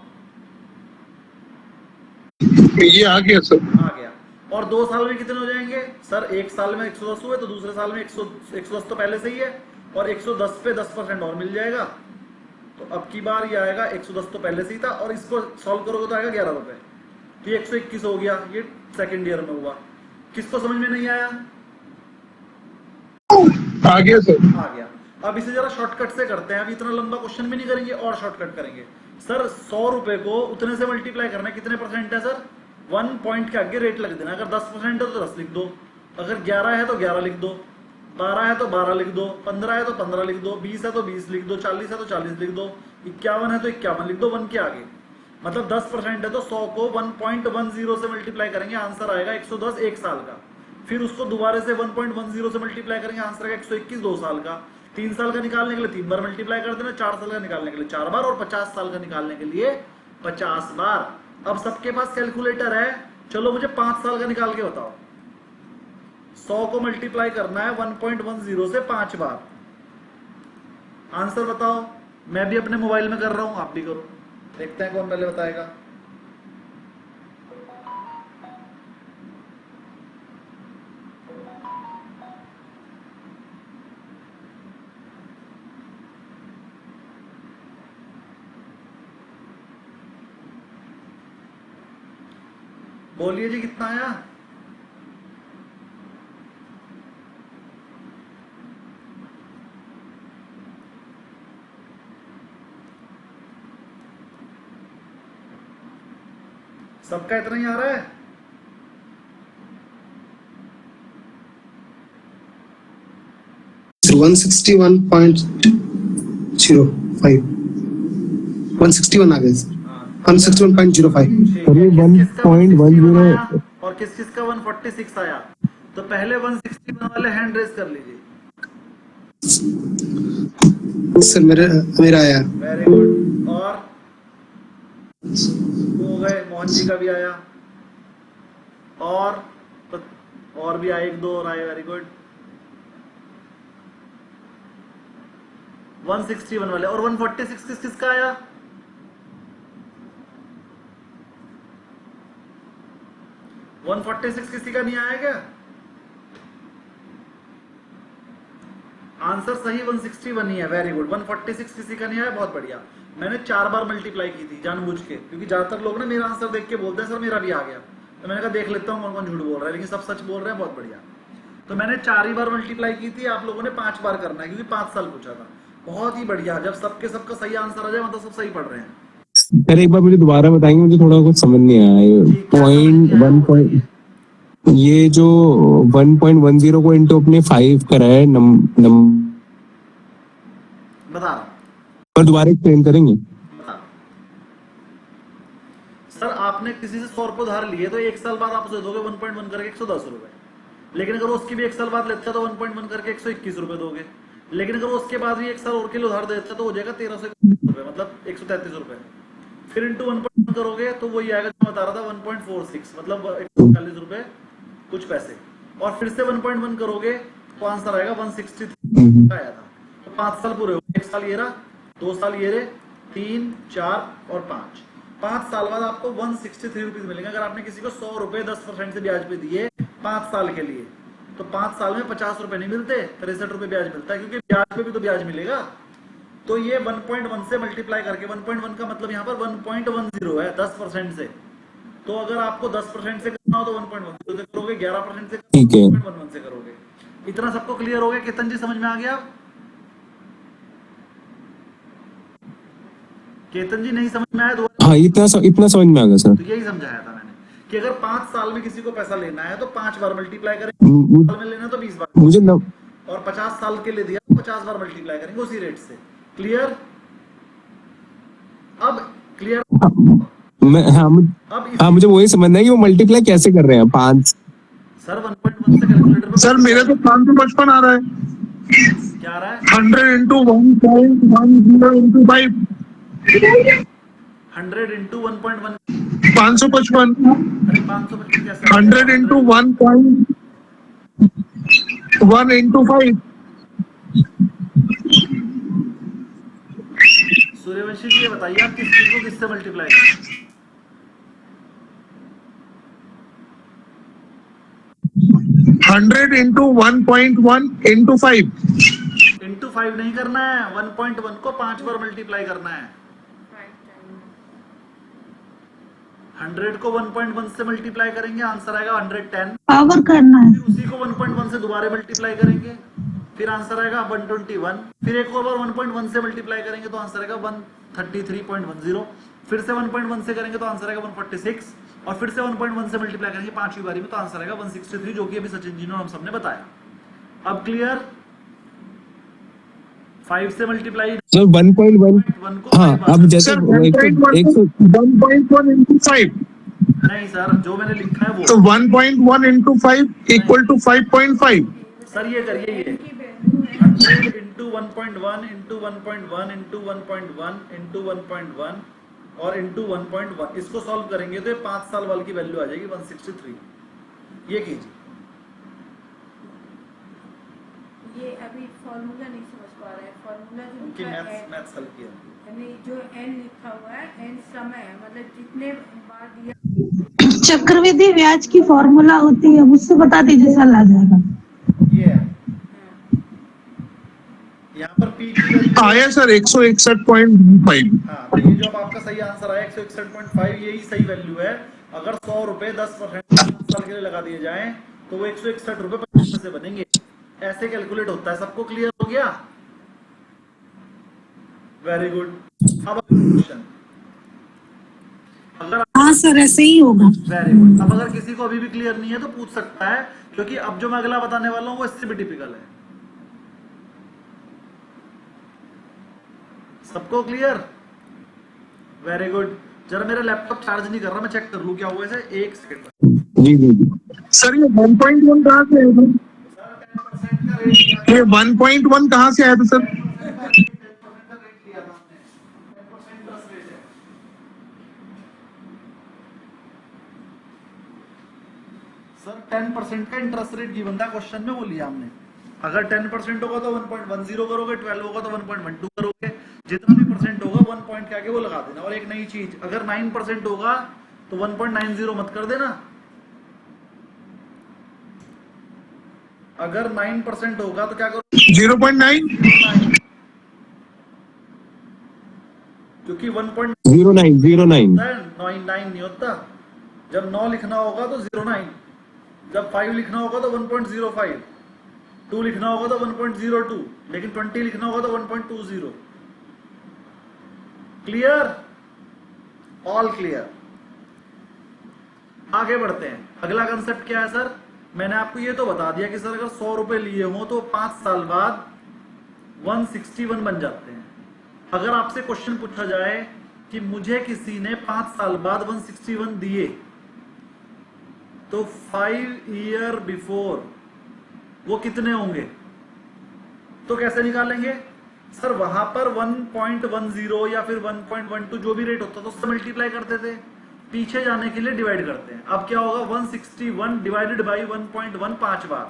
ये आ गया सर। आ गया। और 2 साल में कितने हो जाएंगे सर? 1 साल में 110 हुए तो दूसरे साल में 110 तो पहले से ही है और 110 पे 10% और मिल जाएगा। तो अब की बार ये आएगा 110 तो पहले से ही था और इसको सॉल्व करोगे तो आएगा 11 रुपए, तो ये 121 हो गया। ये सेकेंड ईयर में हुआ। किसको समझ में नहीं आया? आ गया सर। आ गया। अब इसे जरा शॉर्टकट से करते हैं। अब इतना लंबा क्वेश्चन भी नहीं करेंगे और शॉर्टकट करेंगे। सर 100 रुपए को उतने से मल्टीप्लाई करना है, कितने परसेंट है सर? 1 पॉइंट के आगे रेट लग देना। अगर 10% है तो 10 लिख दो, अगर 11 है तो 11 लिख दो, 12 है तो 12 लिख दो, 15 है तो 15 लिख दो, 20 है तो 20 लिख दो, 40 है तो 40 लिख दो, 51 है तो 51 लिख दो 1 के आगे। मतलब 10% है तो 100 को 1.10 से मल्टीप्लाई करेंगे, आंसर आएगा 110 1 साल का। फिर उसको दोबारा से 1.10 से मल्टीप्लाई करेंगे, आंसर आएगा 121 2 साल का। 3 साल का निकालने के लिए 3 बार मल्टीप्लाई कर देना, 4 साल का निकालने के लिए 4 बार और 50 साल का निकालने के लिए 50 बार। अब सबके पास कैलकुलेटर है, चलो मुझे 5 साल का निकाल के बताओ। 100 को मल्टीप्लाई करना है 1.10 से 5 बार, आंसर बताओ। मैं भी अपने मोबाइल में कर रहा हूं, आप भी करो, देखते हैं कौन पहले बताएगा। बोलिए जी कितना आया? सबका इतना ही आ रहा है? So 161.05 161 आ गया सर, 161.05। सर ये 1.10 और किस किस का 146 आया? तो पहले 161 वाले हैंड रेज कर लीजिए। सर मेरा आया। Very good. और हो गए, मोहन जी का भी आया, और भी आए, एक दो और आए। Very good. 161 वाले। और 146 किस किस का आया? वन 146 किसी का नहीं आया क्या? आंसर सही 161 ही है। Very good. 146 किसी का नहीं आया, बहुत बढ़िया। मैंने 4 बार मल्टीप्लाई की थी जानबूझ के, क्योंकि ज्यादातर लोग ना मेरा आंसर देख के बोलते हैं सर मेरा भी आ गया, तो मैंने कहा देख लेता हूँ कौन कौन झूठ बोल रहा है, लेकिन सब सच बोल रहे हैं। बहुत बढ़िया। तो मैंने 4 ही बार मल्टीप्लाई की थी, आप लोगों ने 5 बार करना है, क्योंकि 5 साल पूछा था। बहुत ही बढ़िया। जब सबका सही आंसर आ जाए मतलब सब सही पढ़ रहे हैं। सर एक बार मुझे दोबारा बताएंगे, मुझे थोड़ा कुछ समझ नहीं आया। ये जो 1.10 को इंटू अपने 5 करा है बता रहा हूं, पर दोबारा एक्सप्लेन करेंगे? बता रहा हूं। सर आपने किसी से 100 रुपए उधार लिए, तो 1 साल बाद आप उसे दोगे 1.1 करके 110 रुपए। लेकिन अगर उसकी भी 1 साल बाद लेता है तो 1.1 करके 121 रुपए दोगे। लेकिन अगर उसके बाद भी 1 साल और के लिए उधार देता है तो हो जाएगा 1321 रुपए, मतलब 133 रुपए। फिर इंटू 1.1 करोगे तो वही आएगा जो बता रहा था 1.46, मतलब 140 रुपए कुछ पैसे। और फिर से 1.1 करोगे तो आंसर आएगा 163 आया था। तो 5 साल पूरे हो गए। 1 साल ये रहा, 2 साल ये रहे, 3, 4 और 5। 5 साल बाद आपको 163 रुपीज मिलेंगे। अगर आपने किसी को 100 रुपए 10% से ब्याज पे दिए 5 साल के लिए, तो 5 साल में 50 रुपए नहीं मिलते, 63 रुपए ब्याज मिलता है, क्योंकि ब्याज पे भी तो ब्याज मिलेगा। तो ये 1.1 से मल्टीप्लाई करके, 1.1 का मतलब यहाँ पर 1.10 है 10% से। तो अगर आपको 10% से करना हो तो 1.10 से करोगे, 11% से ठीक है। 1.1 से करोगे। इतना सबको क्लियर हो गया? केतन जी समझ में आ गया? केतन जी नहीं समझ में आया? हाँ इतना समझ में आ गया सर। तो यही समझाया था मैंने कि अगर 5 साल में किसी को पैसा लेना है तो 5 बार मल्टीप्लाई करेंगे, साल में लेना तो 20 बार, मुझे और 50 साल के लिए दिया तो 50 बार मल्टीप्लाई करेंगे उसी रेट से। क्लियर? अब क्लियर? हाँ मुझे वही समझना है कि वो मल्टीप्लाई कैसे कर रहे हैं 5। सर 1.1 से कैलकुलेटर में सर मेरे तो 555 आ रहा है। क्या आ रहा है? 100 इंटू 1.10 इंटू 5 100 इंटू 1.1 555। अरे 555 कैसे? 100 इंटू 1.1 इंटू 5। सूर्यवंशी जी ये बताइए आप किस चीज को किससे मल्टीप्लाई करें? 100 इंटू 1.1 इंटू 5। इंटू 5 नहीं करना है, 1.1 को 5 बार मल्टीप्लाई करना है। 100 को 1.1 से मल्टीप्लाई करेंगे, आंसर आएगा 110। पावर करना है। फिर उसी को 1.1 से दोबारा मल्टीप्लाई करेंगे, फिर आंसर आएगा 121। फिर एक और बार 1.1 से मल्टीप्लाई करेंगे तो आंसर आएगा 133.10। फिर से 1.1 से करेंगे तो आंसर आएगा 146, और फिर से 1.1 से मल्टीप्लाई करेंगे 5वीं बारी में तो आंसर आएगा 163, जो कि अभी सचिन जी ने हम सबने बताया। अब क्लियर? 5 से मल्टीप्लाई सर 1.1। हाँ अब जैसे सर 1.1 इंटू 5। नहीं सर, जो मैंने लिखा है वो। तो 1.1 इंटू 5 इक्वल टू 5.5। सर ये करिए, ये 100 इंटू 1.1 इंटू 1.1 इंटू 1.1 इंटू 1.1 और इंटू 1.1, इसको सॉल्व करेंगे तो 5 साल वाले की वैल्यू आ जाएगी 163। ये कीजिए। ये अभी फॉर्मूला नहीं समझ पा रहे हैं। फॉर्मूला जो उनकी लिखा है, मैथ्स हल किया। यानी जो n लिखा हुआ है, n समय है, मतलब जितने बार दिया। चक्रवृद्धि ब्याज की फॉर्मूला होती है, मुझसे बता दीजिए, सर आ जाएगा। ये है, यहाँ पर पी की वैल्यू आया सर 161.5। हाँ, तो ये जो आपका सही आंसर आया 161.5, यही सही वैल्यू है। अगर 100 रुपए 10% साल के लिए लगा दिए जाएं तो वो 161 रुपए 50 पैसे बनेंगे। ऐसे कैलकुलेट होता है। सबको क्लियर हो गया? Very good. अब क्वेश्चन, अगर हाँ सर ऐसे ही होगा। Very good. अब अगर किसी को अभी भी क्लियर नहीं है तो पूछ सकता है, क्योंकि अब जो मैं अगला बताने वाला हूं वो इससे भी टिपिकल है। सबको क्लियर? Very good. जरा मेरा लैपटॉप चार्ज नहीं कर रहा, मैं चेक कर लूं क्या हुआ इसे, एक सेकंड। जी जी जी। सर ये 1.1 कहाँ से आया था? ये 1.1 कहाँ से आया था सर? सर 10% का इंटरेस्ट रेट गिवन था क्वेश्चन में, वो लिया हमने। अगर 10% होगा तो 1.10 करोगे, 12 होगा तो 1.12 करोगे, जितना भी परसेंट होगा 1 पॉइंट के आगे वो लगा देना। और एक नई चीज, अगर 9% होगा तो 1.90 मत कर देना। अगर 9% होगा तो क्या करो, 0.9। क्योंकि 1.09 0909 नहीं होता। जब 9 लिखना होगा तो 09, जब 5 लिखना होगा तो 1.05, 2 लिखना होगा तो 1.02, लेकिन 20 लिखना होगा तो 1.20। क्लियर? All clear. आगे बढ़ते हैं। अगला कंसेप्ट क्या है सर? मैंने आपको ये तो बता दिया कि सर अगर 100 रुपए लिए हो तो 5 साल बाद 161 बन जाते हैं। अगर आपसे क्वेश्चन पूछा जाए कि मुझे किसी ने 5 साल बाद 161 दिए, तो 5 ईयर बिफोर वो कितने होंगे? तो कैसे निकालेंगे सर? वहां पर 1.10 या फिर 1.12 जो भी रेट होता था उससे मल्टीप्लाई करते थे, पीछे जाने के लिए डिवाइड करते हैं। अब क्या होगा? 161 डिवाइडेड बाई 1.1 5 बार।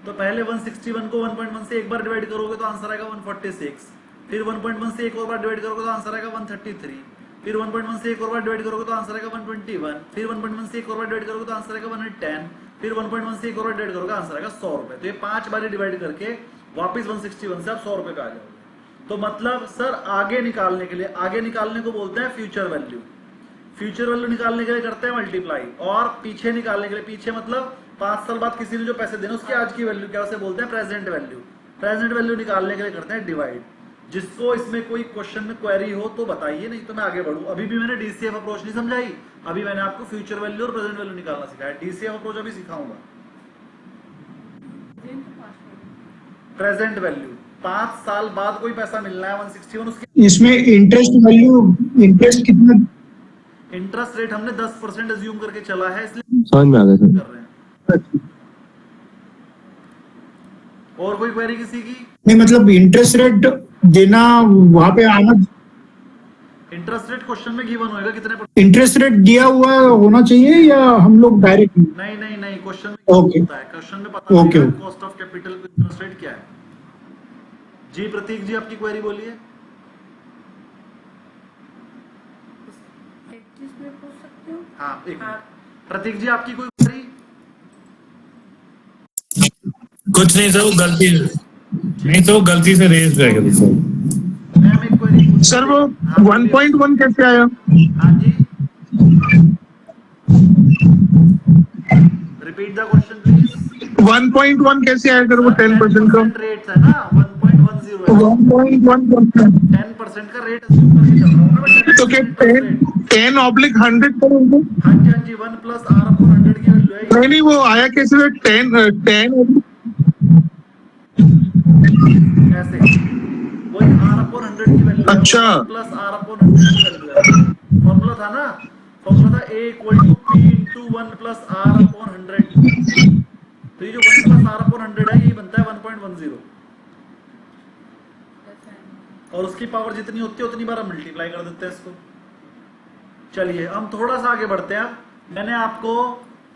तो पहले 161 को 1.1 से एक बार डिवाइड करोगे तो आंसर आएगा 146, फिर 1.1 से एक और बार डिवाइड करोगे तो आंसर आएगा 133, फिर 1.1 से एक और बार डिवाइड करोगे तो आंसर आएगा 121, फिर 1.1 से एक और बार डिवाइड करोगे तो आंसर आएगा 110, फिर 1.1 से एक और बार डिवाइड करोगे आंसर आएगा 100 रुपए। तो ये 5 बार डिवाइड करके वापस 161 से आप 100 रुपए पे आ जाओगे। तो मतलब सर आगे निकालने के लिए, आगे निकालने को बोलते हैं फ्यूचर वैल्यू। फ्यूचर वैल्यू निकालने के लिए करते हैं मल्टीप्लाई, और पीछे निकालने के लिए, पीछे मतलब 5 साल बाद किसी ने जो पैसे देने उसकी आज की वैल्यू, क्या उसे बोलते हैं? Present value. प्रेजेंट वैल्यू निकालने के लिए करते हैं डिवाइड। जिसको इसमें कोई क्वेश्चन में क्वेरी हो तो बताइए, नहीं तो मैं आगे बढ़ूं। अभी भी मैंने डीसीएफ अप्रोच नहीं समझाई, अभी मैंने आपको फ्यूचर वैल्यू और प्रेजेंट वैल्यू निकालना सिखाया। डीसीएफ अप्रोच अभी सिखाऊंगा। प्रेजेंट वैल्यू 5 साल बाद कोई पैसा मिलना है 161, उसकी इसमें इंटरेस्ट वैल्यू, इंटरेस्ट कितना? इंटरेस्ट रेट हमने 10% अज्यूम करके चला है, इसलिए समझ में आ गया सर। कर रहे हैं। और कोई क्वेरी किसी की? नहीं मतलब इंटरेस्ट रेट देना वहां पे आना, इंटरेस्ट रेट क्वेश्चन में गिवन होएगा कितने इंटरेस्ट रेट दिया हुआ होना चाहिए या हम लोग डायरेक्ट? नहीं नहीं नहीं, क्वेश्चन में ओके होता है, क्वेश्चन में पता ओके है cost of capital interest rate क्या है। जी प्रतीक जी आपकी क्वेरी बोलिए। एक चीज मैं पूछ सकती हूँ? हाँ एक हाँ। मिनट। प्रतीक जी आपकी कोई क्वेरी? कुछ नहीं सर, वो गलती नहीं तो वो गलती से रेज रह गया सर। मैम एक क्वेरी सर वो 1.1 कैसे आया? हाँ जी, रिपीट द क्वेश्चन प्लीज। 1.1 कैसे आया सर वो 10% का? रेट है ना 1.10 है, 1.1%। 10% का रेट assume करके चल रहा हूँ ना मैं। तो क्या 10/100 करोगे? हाँ जी हाँ जी, 1 प्लस आर अपॉन 100 की वैल्यू है। नहीं नहीं, वो आया कैसे सर? 10 कैसे? वही आर अपॉन 100 की वैल्यू है, अच्छा। प्लस आर अपॉन 100 की वैल्यू है। फॉर्मूला था ना, फॉर्मूला था A equal to P into 1 plus r upon 100। तो ये जो 1 प्लस आर अपॉन 100 है, यही बनता है 1.10, और उसकी पावर जितनी होती है उतनी बार हम मल्टीप्लाई कर देते हैं इसको। चलिए हम थोड़ा सा आगे बढ़ते हैं। मैंने आपको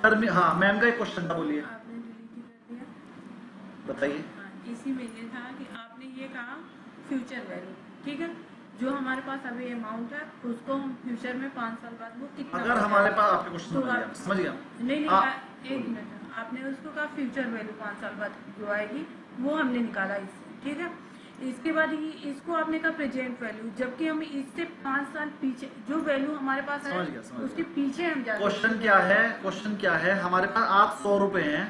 हाँ मैम का एक क्वेश्चन था, बोलिए आपने डिलीट ही कर दिया। बताइए। हाँ, इसी में ये था कि आपने ये कहा फ्यूचर वैल्यू, ठीक है, जो हमारे पास अभी अमाउंट है उसको हम फ्यूचर में 5 साल बाद वो कितना अगर हो हमारे जाएगा? पास आपके क्वेश्चन तो समझ गया। नहीं नहीं, आप- एक मिनट, आपने उसको कहा फ्यूचर वैल्यू 5 साल बाद जो आएगी वो हमने निकाला इससे, ठीक है। इसके बाद इसको आपने कहा प्रेजेंट वैल्यू, जबकि हम इससे 5 साल पीछे जो वैल्यू हमारे पास है समझ गया। उसके पीछे हम जा क्वेश्चन क्या है? क्वेश्चन क्या है? हमारे पास आज 100 रुपए हैं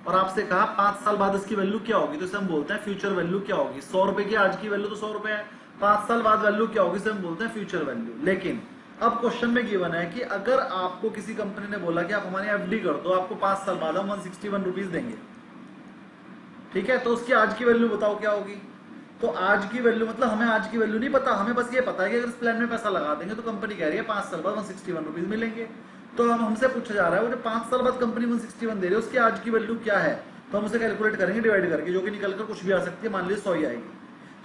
और आपसे कहा 5 साल बाद इसकी वैल्यू क्या होगी, तो इसे हम बोलते हैं फ्यूचर वैल्यू क्या होगी। 100 रुपए की आज की वैल्यू तो 100 रुपए है, 5 साल बाद वैल्यू क्या होगी, इसे हम बोलते हैं फ्यूचर वैल्यू। लेकिन अब क्वेश्चन में गिवन है कि अगर आपको किसी कंपनी ने बोला कि आप हमारी एफडी कर दो, आपको 5 साल बाद हम 161 रुपीज देंगे, ठीक है, तो उसकी आज की वैल्यू बताओ क्या होगी। तो आज की वैल्यू मतलब हमें आज की वैल्यू नहीं पता, हमें बस ये पता है कि अगर इस प्लान में पैसा लगा देंगे तो कंपनी कह रही है 5 साल बाद 161 रुपीज मिलेंगे। तो हम हमसे पूछा जा रहा है वो जो 5 साल बाद कंपनी 161 दे रही है उसकी आज की वैल्यू क्या है, तो हम उसे कैलकुलेट करेंगे डिवाइड करके, जो कि निकलकर कुछ भी आ सकती है, मान लीजिए 100 ही आएगी।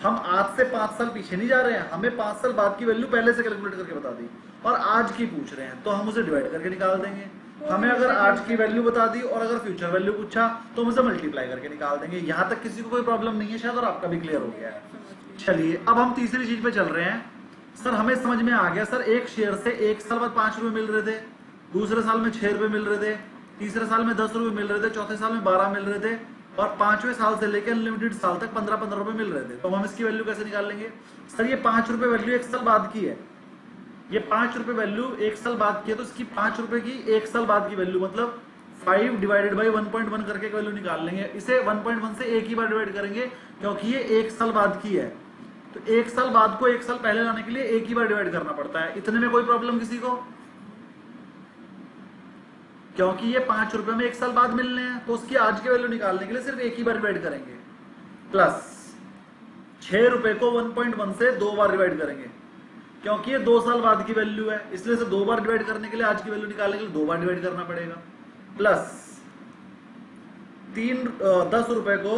हम आज से 5 साल पीछे नहीं जा रहे हैं, हमें 5 साल बाद की वैल्यू पहले से कैलकुलेट करके बता दी और आज की पूछ रहे हैं, तो हम उसे डिवाइड करके निकाल देंगे। हमें अगर आज की वैल्यू बता दी और अगर फ्यूचर वैल्यू पूछा तो हम उसे मल्टीप्लाई करके निकाल देंगे। यहां तक किसी को कोई प्रॉब्लम नहीं है शायद, और आपका भी क्लियर हो गया है। चलिए अब हम तीसरी चीज पे चल रहे हैं। सर हमें समझ में आ गया सर, एक शेयर से 1 साल बाद 5 रुपए मिल रहे थे, दूसरे साल में 6 रुपए मिल रहे थे, तीसरे साल में 10 रुपए मिल रहे थे, चौथे साल में 12 मिल रहे थे और 5वें साल से लेकर अनलिमिटेड साल तक 15-15 रुपए मिल रहे थे। तो हम इसकी वैल्यू कैसे निकाल लेंगे। सर ये 5 रुपए वैल्यू 1 साल बाद की है, ये 5 रुपए वैल्यू 1 साल बाद की है, तो इसकी 5 रुपए की 1 साल बाद की वैल्यू मतलब 5 डिवाइडेड बाई 1.1 करके वैल्यू निकाल लेंगे। इसे 1.1 से एक ही बार डिवाइड करेंगे क्योंकि ये 1 साल बाद की है, तो 1 साल बाद को 1 साल पहले लाने के लिए एक ही बार डिवाइड करना पड़ता है। इतने में कोई प्रॉब्लम किसी को, क्योंकि ये 5 रुपए में 1 साल बाद मिलने हैं, तो उसकी आज की वैल्यू निकालने के लिए सिर्फ एक ही बार डिवाइड करेंगे। प्लस 6 रुपए को 1.1 से 2 बार डिवाइड करेंगे क्योंकि ये 2 साल बाद की वैल्यू है, इसलिए से 2 बार डिवाइड करने के लिए आज की वैल्यू निकालने के लिए 2 बार डिवाइड करना पड़ेगा। प्लस 10 रुपए को,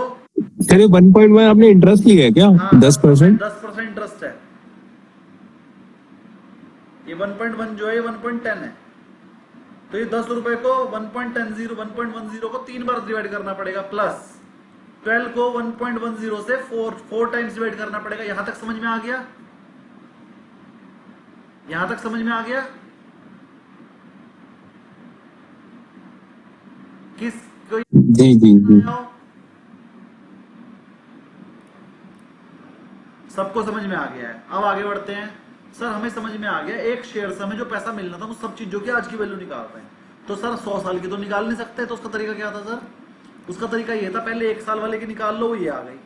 सर ये 1.1 आपने इंटरेस्ट लिया है क्या? 10% 10% इंटरेस्ट है, ये 1.1 जो है 1.10 है, तो ये 10 रुपए को 1.10 को 3 बार डिवाइड करना पड़ेगा। प्लस 12 को 1.10 से 4 टाइम्स डिवाइड करना पड़ेगा। यहां तक समझ में आ गया, यहां तक समझ में आ गया। किस कोई जी जी जी सबको समझ में आ गया है। अब आगे बढ़ते हैं। सर हमें समझ में आ गया, एक शेयर से हमें जो पैसा मिलना था वो सब चीजों की आज की वैल्यू निकाल रहे हैं। तो सर 100 साल की तो निकाल नहीं सकते, तो उसका तरीका क्या था सर? उसका तरीका ये था, पहले 1 साल वाले की निकाल लो, वो ये आ गई,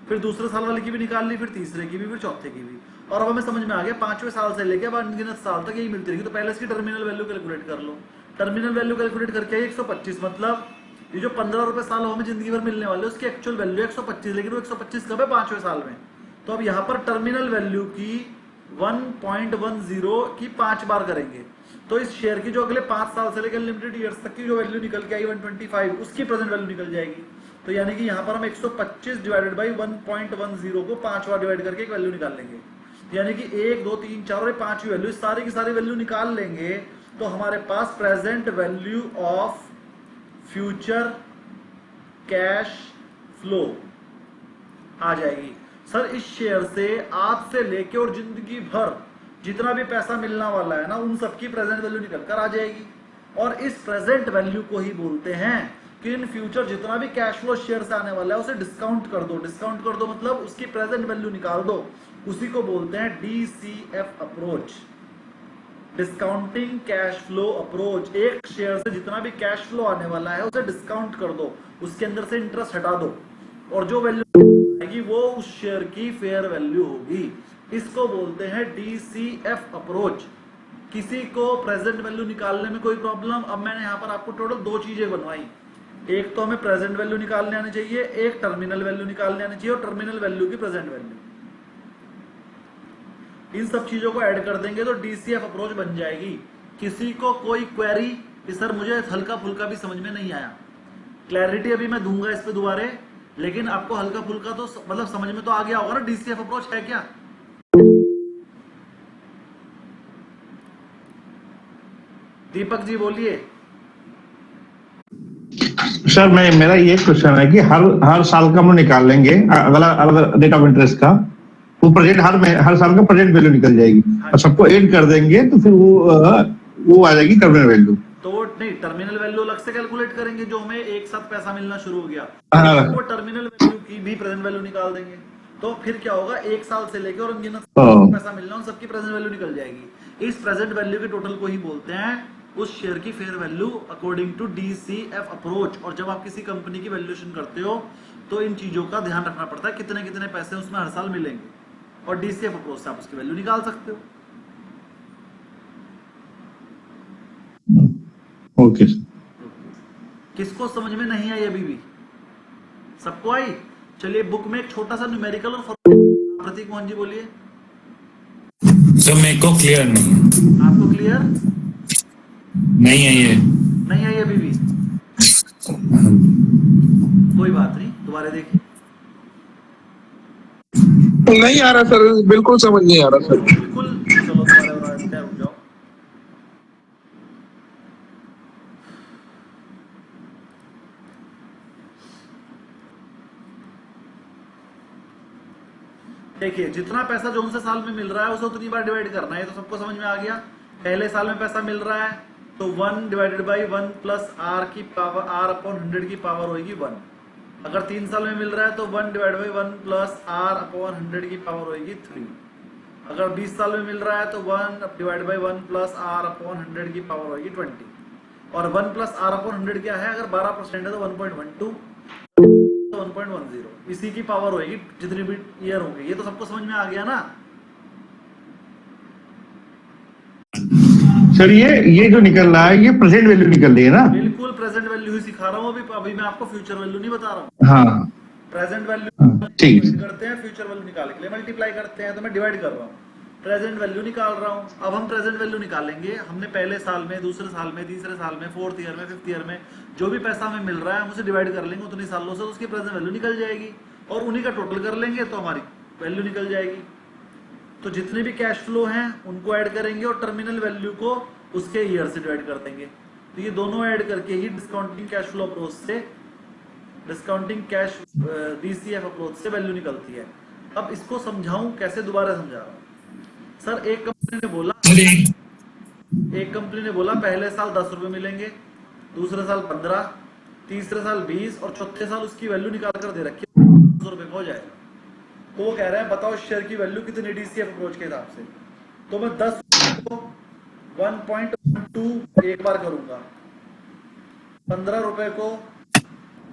फिर दूसरे साल वाले की भी निकाल ली, फिर तीसरे की भी, फिर चौथे की भी, और अब हमें समझ में आ गया 5वें साल से लेके अब अनगिनत साल तक यही मिलती रहेगी। तो पहले इसकी टर्मिनल वैल्यू कैलकुलेट कर लो। टर्मिनल वैल्यू कैलकुलेट करके 125, मतलब ये जो 15 रुपए साल हमें जिंदगी भर मिलने वाले उसकी एक्चुअल वैल्यू 125, लेकिन वो 125 कब है? 5वें साल में। तो अब यहाँ पर टर्मिनल वैल्यू की 1.10 की 5 बार करेंगे, तो इस शेयर की जो अगले 5 साल से लेकर लिमिटेड ईयर्स तक की जो वैल्यू निकल के आई 125, उसकी प्रेजेंट वैल्यू निकल जाएगी। तो यानी कि यहाँ पर हम 125 डिवाइडेड बाई 1.10 को 5 बार डिवाइड करके एक वैल्यू निकाल लेंगे, यानी कि 1 2 3 4 और 5वीं वैल्यू, सारी की सारी वैल्यू निकाल लेंगे, तो हमारे पास present value of future cash flow आ जाएगी। सर इस शेयर से आज से लेके और जिंदगी भर जितना भी पैसा मिलना वाला है ना, उन सबकी प्रेजेंट वैल्यू निकल कर आ जाएगी, और इस प्रेजेंट वैल्यू को ही बोलते हैं कि इन फ्यूचर जितना भी कैश फ्लो शेयर से आने वाला है उसे डिस्काउंट कर दो। डिस्काउंट कर दो मतलब उसकी प्रेजेंट वैल्यू निकाल दो, उसी को बोलते हैं DCF approach, discounting cash flow approach. एक शेयर से जितना भी कैश फ्लो आने वाला है उसे डिस्काउंट कर दो, उसके अंदर से इंटरेस्ट हटा दो, और जो वैल्यू आएगी वो उस शेयर की फेयर वैल्यू होगी। इसको बोलते हैं DCF अप्रोच। किसी को प्रेजेंट वैल्यू निकालने में कोई प्रॉब्लम? अब मैंने यहाँ पर आपको टोटल 2 चीजें बनवाई, एक तो हमें प्रेजेंट वैल्यू निकालने आनी चाहिए, एक टर्मिनल वैल्यू निकालने आनी चाहिए, और टर्मिनल वैल्यू की प्रेजेंट वैल्यू। इन सब चीजों को ऐड कर देंगे तो DCF अप्रोच बन जाएगी। किसी को कोई क्वेरी कि सर मुझे हल्का फुल्का भी समझ में नहीं आया, क्लैरिटी अभी मैं दूंगा इस पे दोबारे, लेकिन आपको हल्का फुल्का तो मतलब समझ में तो आ गया होगा ना DCF अप्रोच है क्या? दीपक जी बोलिए। सर मेरा ये क्वेश्चन है कि हर साल का हम निकाल लेंगे अगला रेट ऑफ इंटरेस्ट का, वो प्रेजेंट हर साल का प्रेजेंट वैल्यू निकल जाएगी, और सबको ऐड कर देंगे तो फिर वो आ जाएगी टर्मिनल वैल्यू। तो नहीं, टर्मिनल वैल्यू अलग से कैलकुलेट करेंगे, जो हमें एक साथ पैसा मिलना शुरू हो गया वो टर्मिनल वैल्यू की भी प्रेजेंट वैल्यू निकाल देंगे, तो फिर क्या होगा, 1 साल से लेकर और अनगिनत पैसा मिलना उन सबकी प्रेजेंट वैल्यू निकल जाएगी। इस प्रेजेंट वैल्यू के टोटल को ही बोलते हैं उस शेयर की fair value according to DCF approach. और जब आप किसी कंपनी की वैल्यूएशन करते हो तो इन चीजों का ध्यान रखना पड़ता है, कितने कितने पैसे उसमें हर साल मिलेंगे, और DCF अप्रोच से आप उसकी वैल्यू निकाल सकते हो। Okay sir. किसको समझ में नहीं आई अभी भी? सबको आई? चलिए बुक में एक छोटा सा न्यूमेरिकल और प्रतीक मोहन जी बोलिए। सर मेरे को क्लियर नहीं है। आपको क्लियर नहीं है ये। नहीं आई अभी भी? कोई बात नहीं, दोबारा देखिए। नहीं आ रहा सर, बिल्कुल समझ नहीं आ रहा सर। बिल्कुल, चलो दोबारा देखते हैं, रुक जाओ। देखिए जितना पैसा जो उनसे साल में मिल रहा है उसे उतनी बार डिवाइड करना है। ये तो सबको समझ में आ गया। पहले साल में पैसा मिल रहा है तो 1 डिवाइडेड बाई 1 प्लस आर की पावर, आर अपॉन 100 की पावर होगी 1। अगर 3 साल में मिल रहा है तो 1 divide by 1 plus r upon 100 की पावर होगी 3। अगर 20 साल में मिल रहा है तो 1 divide by 1 plus r upon 100 की पावर होगी 20। और 1 प्लस आर अपॉन 100 क्या है? अगर 12% है तो 1.12 तो 1.10 इसी की पावर होगी जितनी भी ईयर होंगे। ये तो सबको समझ में आ गया ना? सर ये जो निकल रहा है ये प्रेजेंट वैल्यू निकल रही है ना? बिल्कुल प्रेजेंट वैल्यू ही सिखा रहा हूँ अभी मैं आपको फ्यूचर वैल्यू नहीं बता रहा हूँ। हाँ प्रेजेंट वैल्यू ठीक है। करते हैं, फ्यूचर वैल्यू निकालने के लिए मल्टीप्लाई करते हैं, तो मैं डिवाइड कर रहा हूँ, प्रेजेंट वैल्यू निकाल रहा हूँ। अब हम प्रेजेंट वैल्यू निकालेंगे। हमने पहले साल में, दूसरे साल में, तीसरे साल में, 4th ईयर में, 5th ईयर में जो भी पैसा हमें मिल रहा है हम उसे डिवाइड कर लेंगे उतनी सालों से, तो उसकी प्रेजेंट वैल्यू निकल जाएगी और उन्हीं का टोटल कर लेंगे तो हमारी वैल्यू निकल जाएगी। तो जितने भी कैश फ्लो हैं उनको ऐड करेंगे और टर्मिनल वैल्यू को उसके ईयर से डिवाइड कर देंगे। तो ये दोनों ऐड करके ही डिस्काउंटिंग कैश फ्लो अप्रोच से, डिस्काउंटिंग कैश डीसीएफ अप्रोच से वैल्यू निकलती है। अब इसको समझाऊं कैसे? दोबारा समझा रहा हूं सर। एक कंपनी ने बोला पहले साल 10 रुपए मिलेंगे, दूसरे साल 15, तीसरे साल 20 और चौथे साल उसकी वैल्यू निकाल कर दे रखी है 100 रुपए का हो जाएगा। तो वो कह रहे हैं बताओ शेयर की वैल्यू कितनी डीसीएफ अप्रोच के हिसाब से? तो मैं 10 को 1.12 एक बार करूंगा, 15 रुपए को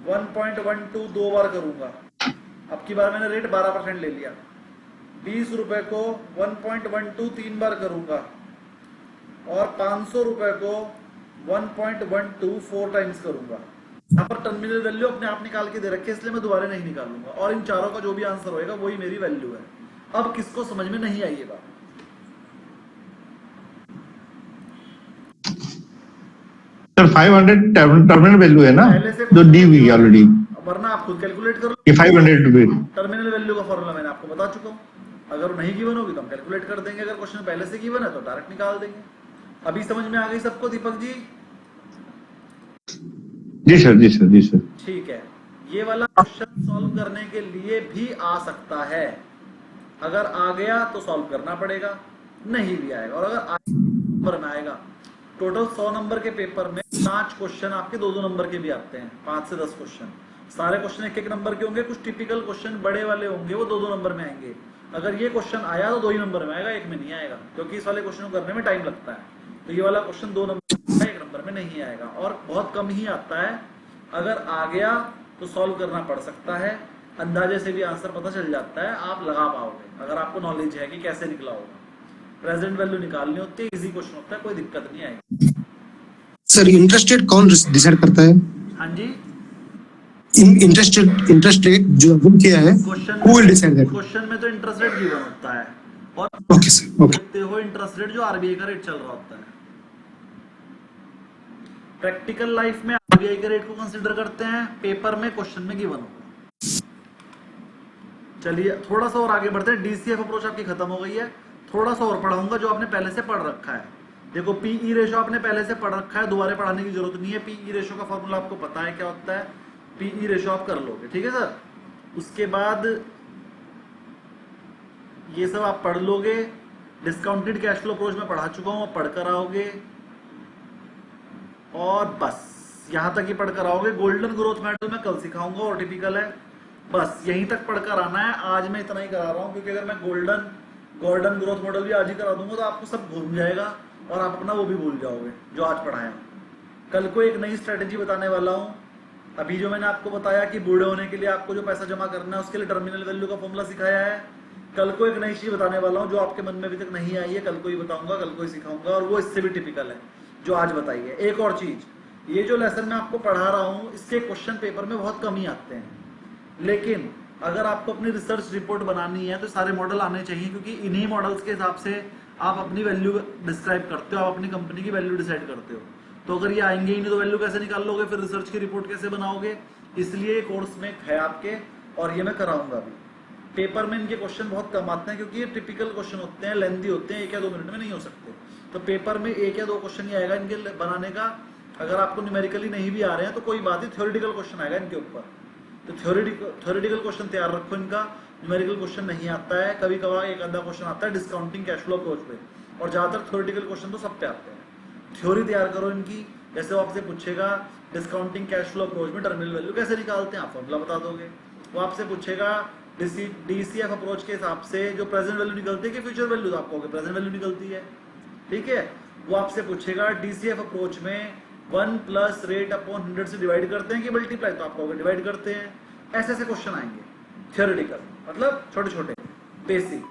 1.12 दो बार करूंगा। अब की बार मैंने रेट 12% ले लिया। 20 रुपए को 1.12 3 बार करूंगा और 500 रुपए को 1.12 4 टाइम्स करूंगा। यहाँ पर टर्मिनल वैल्यू अपने आप निकाल के दे रखे इसलिए मैं दोबारा नहीं निकालूंगा और इन चारों का जो भी आंसर होएगा वही मेरी वैल्यू है। अब किसको समझ में नहीं आई ये बात? सर 500 टर्मिनल वैल्यू है ना जो दी हुई ऑलरेडी, वरना आप खुद कैलकुलेट कर लो। ये 500 रुपए टर्मिनल वैल्यू का फॉर्मूला मैंने आपको बता चुका हूँ। अगर नहीं गिवन होगी तो हम कैलकुलेट कर देंगे, अगर क्वेश्चन पहले से गिवन है तो डायरेक्ट निकाल देंगे। अभी समझ में आ गई सबको दीपक जी? जी सर, जी सर, जी सर। ठीक है, ये वाला क्वेश्चन सॉल्व करने के लिए भी आ सकता है। अगर आ गया तो सॉल्व करना पड़ेगा, नहीं भी आएगा। और अगर नंबर में आएगा, टोटल 100 नंबर के पेपर में 5 क्वेश्चन आपके 2-2 नंबर के भी आते हैं, 5 से 10 क्वेश्चन। सारे क्वेश्चन 1-1 नंबर के होंगे, कुछ टिपिकल क्वेश्चन बड़े वाले होंगे वो 2-2 नंबर में आएंगे। अगर ये क्वेश्चन आया तो 2 ही नंबर में आएगा, 1 में नहीं आएगा, क्योंकि इस वाले क्वेश्चन को करने में टाइम लगता है। तो ये वाला क्वेश्चन 2 नंबर में, 1 नंबर में नहीं आएगा और बहुत कम ही आता है। अगर आ गया तो सॉल्व करना पड़ सकता है, अंदाजे से भी आंसर पता चल जाता है, आप लगा पाओगे अगर आपको नॉलेज है कि कैसे निकला होगा। प्रेजेंट वैल्यू निकालनी होती है, इजी क्वेश्चन होता है, कोई दिक्कत नहीं आएगी। सर इंटरेस्ट रेट कौन डिसाइड करता है? हाँ जी, इंटरेस्ट रेट जो हम किया है who will decide that? Question में तो इंटरेस्ट रेट गिवन होता है और ओके सर, ओके। देखते हो इंटरेस्ट रेट जो आरबीआई का रेट चल रहा होता है। प्रैक्टिकल लाइफ में आरबीआई के रेट को कंसीडर करते हैं, पेपर में क्वेश्चन में गिवन होगा। चलिए थोड़ा सा और आगे बढ़ते हैं। डीसीएफ अप्रोच आपकी खत्म हो गई है, थोड़ा सा और पढ़ाऊंगा जो आपने पहले से पढ़ रखा है। देखो पीई रेशो आपने पहले से पढ़ रखा है, दोबारा पढ़ाने की जरूरत नहीं है। पीई रेशो का फॉर्मूला आपको पता है क्या होता है, पीई रेशो आप कर लोगे, ठीक है सर। उसके बाद ये सब आप पढ़ लोगे। डिस्काउंटेड कैश फ्लो अप्रोच में पढ़ा चुका हूं, आप पढ़कर आओगे और बस यहां तक ही पढ़कर आओगे। गोल्डन ग्रोथ मॉडल में कल सिखाऊंगा और टिपिकल है, बस यहीं तक पढ़कर आना है। आज मैं इतना ही करा रहा हूं क्योंकि अगर मैं गोल्डन ग्रोथ मॉडल भी आज ही करा दूंगा तो आपको सब भूल जाएगा और आप अपना वो भी भूल जाओगे जो आज पढ़ाया। कल को एक नई स्ट्रेटेजी बताने वाला हूं। अभी जो मैंने आपको बताया कि बूढ़े होने के लिए आपको जो पैसा जमा करना है उसके लिए टर्मिनल वैल्यू का फॉर्मूला सिखाया है। कल को एक नई चीज बताने वाला हूं जो आपके मन में अभी तक नहीं आई है, कल को ही बताऊंगा, कल को ही सिखाऊंगा और वो इससे भी टिपिकल है। जो आज बताई है। एक और चीज, ये जो लेसन मैं आपको पढ़ा रहा हूं इसके क्वेश्चन पेपर में बहुत कम ही आते हैं, लेकिन अगर आपको अपनी रिसर्च रिपोर्ट बनानी है तो सारे मॉडल आने चाहिए, क्योंकि इन्हीं मॉडल्स के हिसाब से आप अपनी वैल्यू डिस्क्राइब करते हो, आप अपनी कंपनी की वैल्यू डिसाइड करते हो। तो अगर ये आएंगे ही नहीं तो वैल्यू कैसे निकाल लोगे, फिर रिसर्च की रिपोर्ट कैसे बनाओगे। इसलिए कोर्स में है आपके, और ये मैं कराऊंगा भी। पेपर में इनके क्वेश्चन बहुत कम आते हैं क्योंकि ये टिपिकल क्वेश्चन होते हैं, लेंदी होते हैं, 1 या 2 मिनट में नहीं हो सकते। तो पेपर में 1 या 2 क्वेश्चन ही आएगा इनके बनाने का। अगर आपको न्यूमेरिकली नहीं भी आ रहे हैं तो कोई बात नहीं, थ्योरेटिकल क्वेश्चन आएगा इनके ऊपर। तो थ्योरेटिकल क्वेश्चन तैयार रखो इनका। न्यूमेरिकल क्वेश्चन नहीं आता है, कभी कभार एक आधा क्वेश्चन आता है डिस्काउंटिंग कैश फ्लो अप्रोच पे, और ज्यादातर थ्योरेटिकल क्वेश्चन तो सब पे आते हैं। थ्योरी तैयार करो इनकी। जैसे वो आपसे पूछेगा डिस्काउंटिंग कैश फ्लो अप्रोच में टर्मिनल वैल्यू कैसे निकालते हैं, आप फॉर्मूला बता दोगे। वो आपसे पूछेगा डीसीएफ अप्रोच के हिसाब से जो प्रेजेंट वैल्यू निकलती है कि फ्यूचर वैल्यू, तो आप कहोगे प्रेजेंट वैल्यू निकलती है, ठीक है। वो आपसे पूछेगा डीसीएफ अप्रोच में 1 प्लस रेट अपॉन 100 से डिवाइड करते हैं कि मल्टीप्लाई, तो आप कहोगे डिवाइड करते हैं। ऐसे ऐसे क्वेश्चन आएंगे थियोरेटिकल, मतलब छोटे छोटे बेसिक।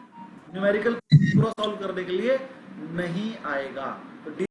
न्यूमेरिकल पूरा सॉल्व करने के लिए नहीं आएगा। तो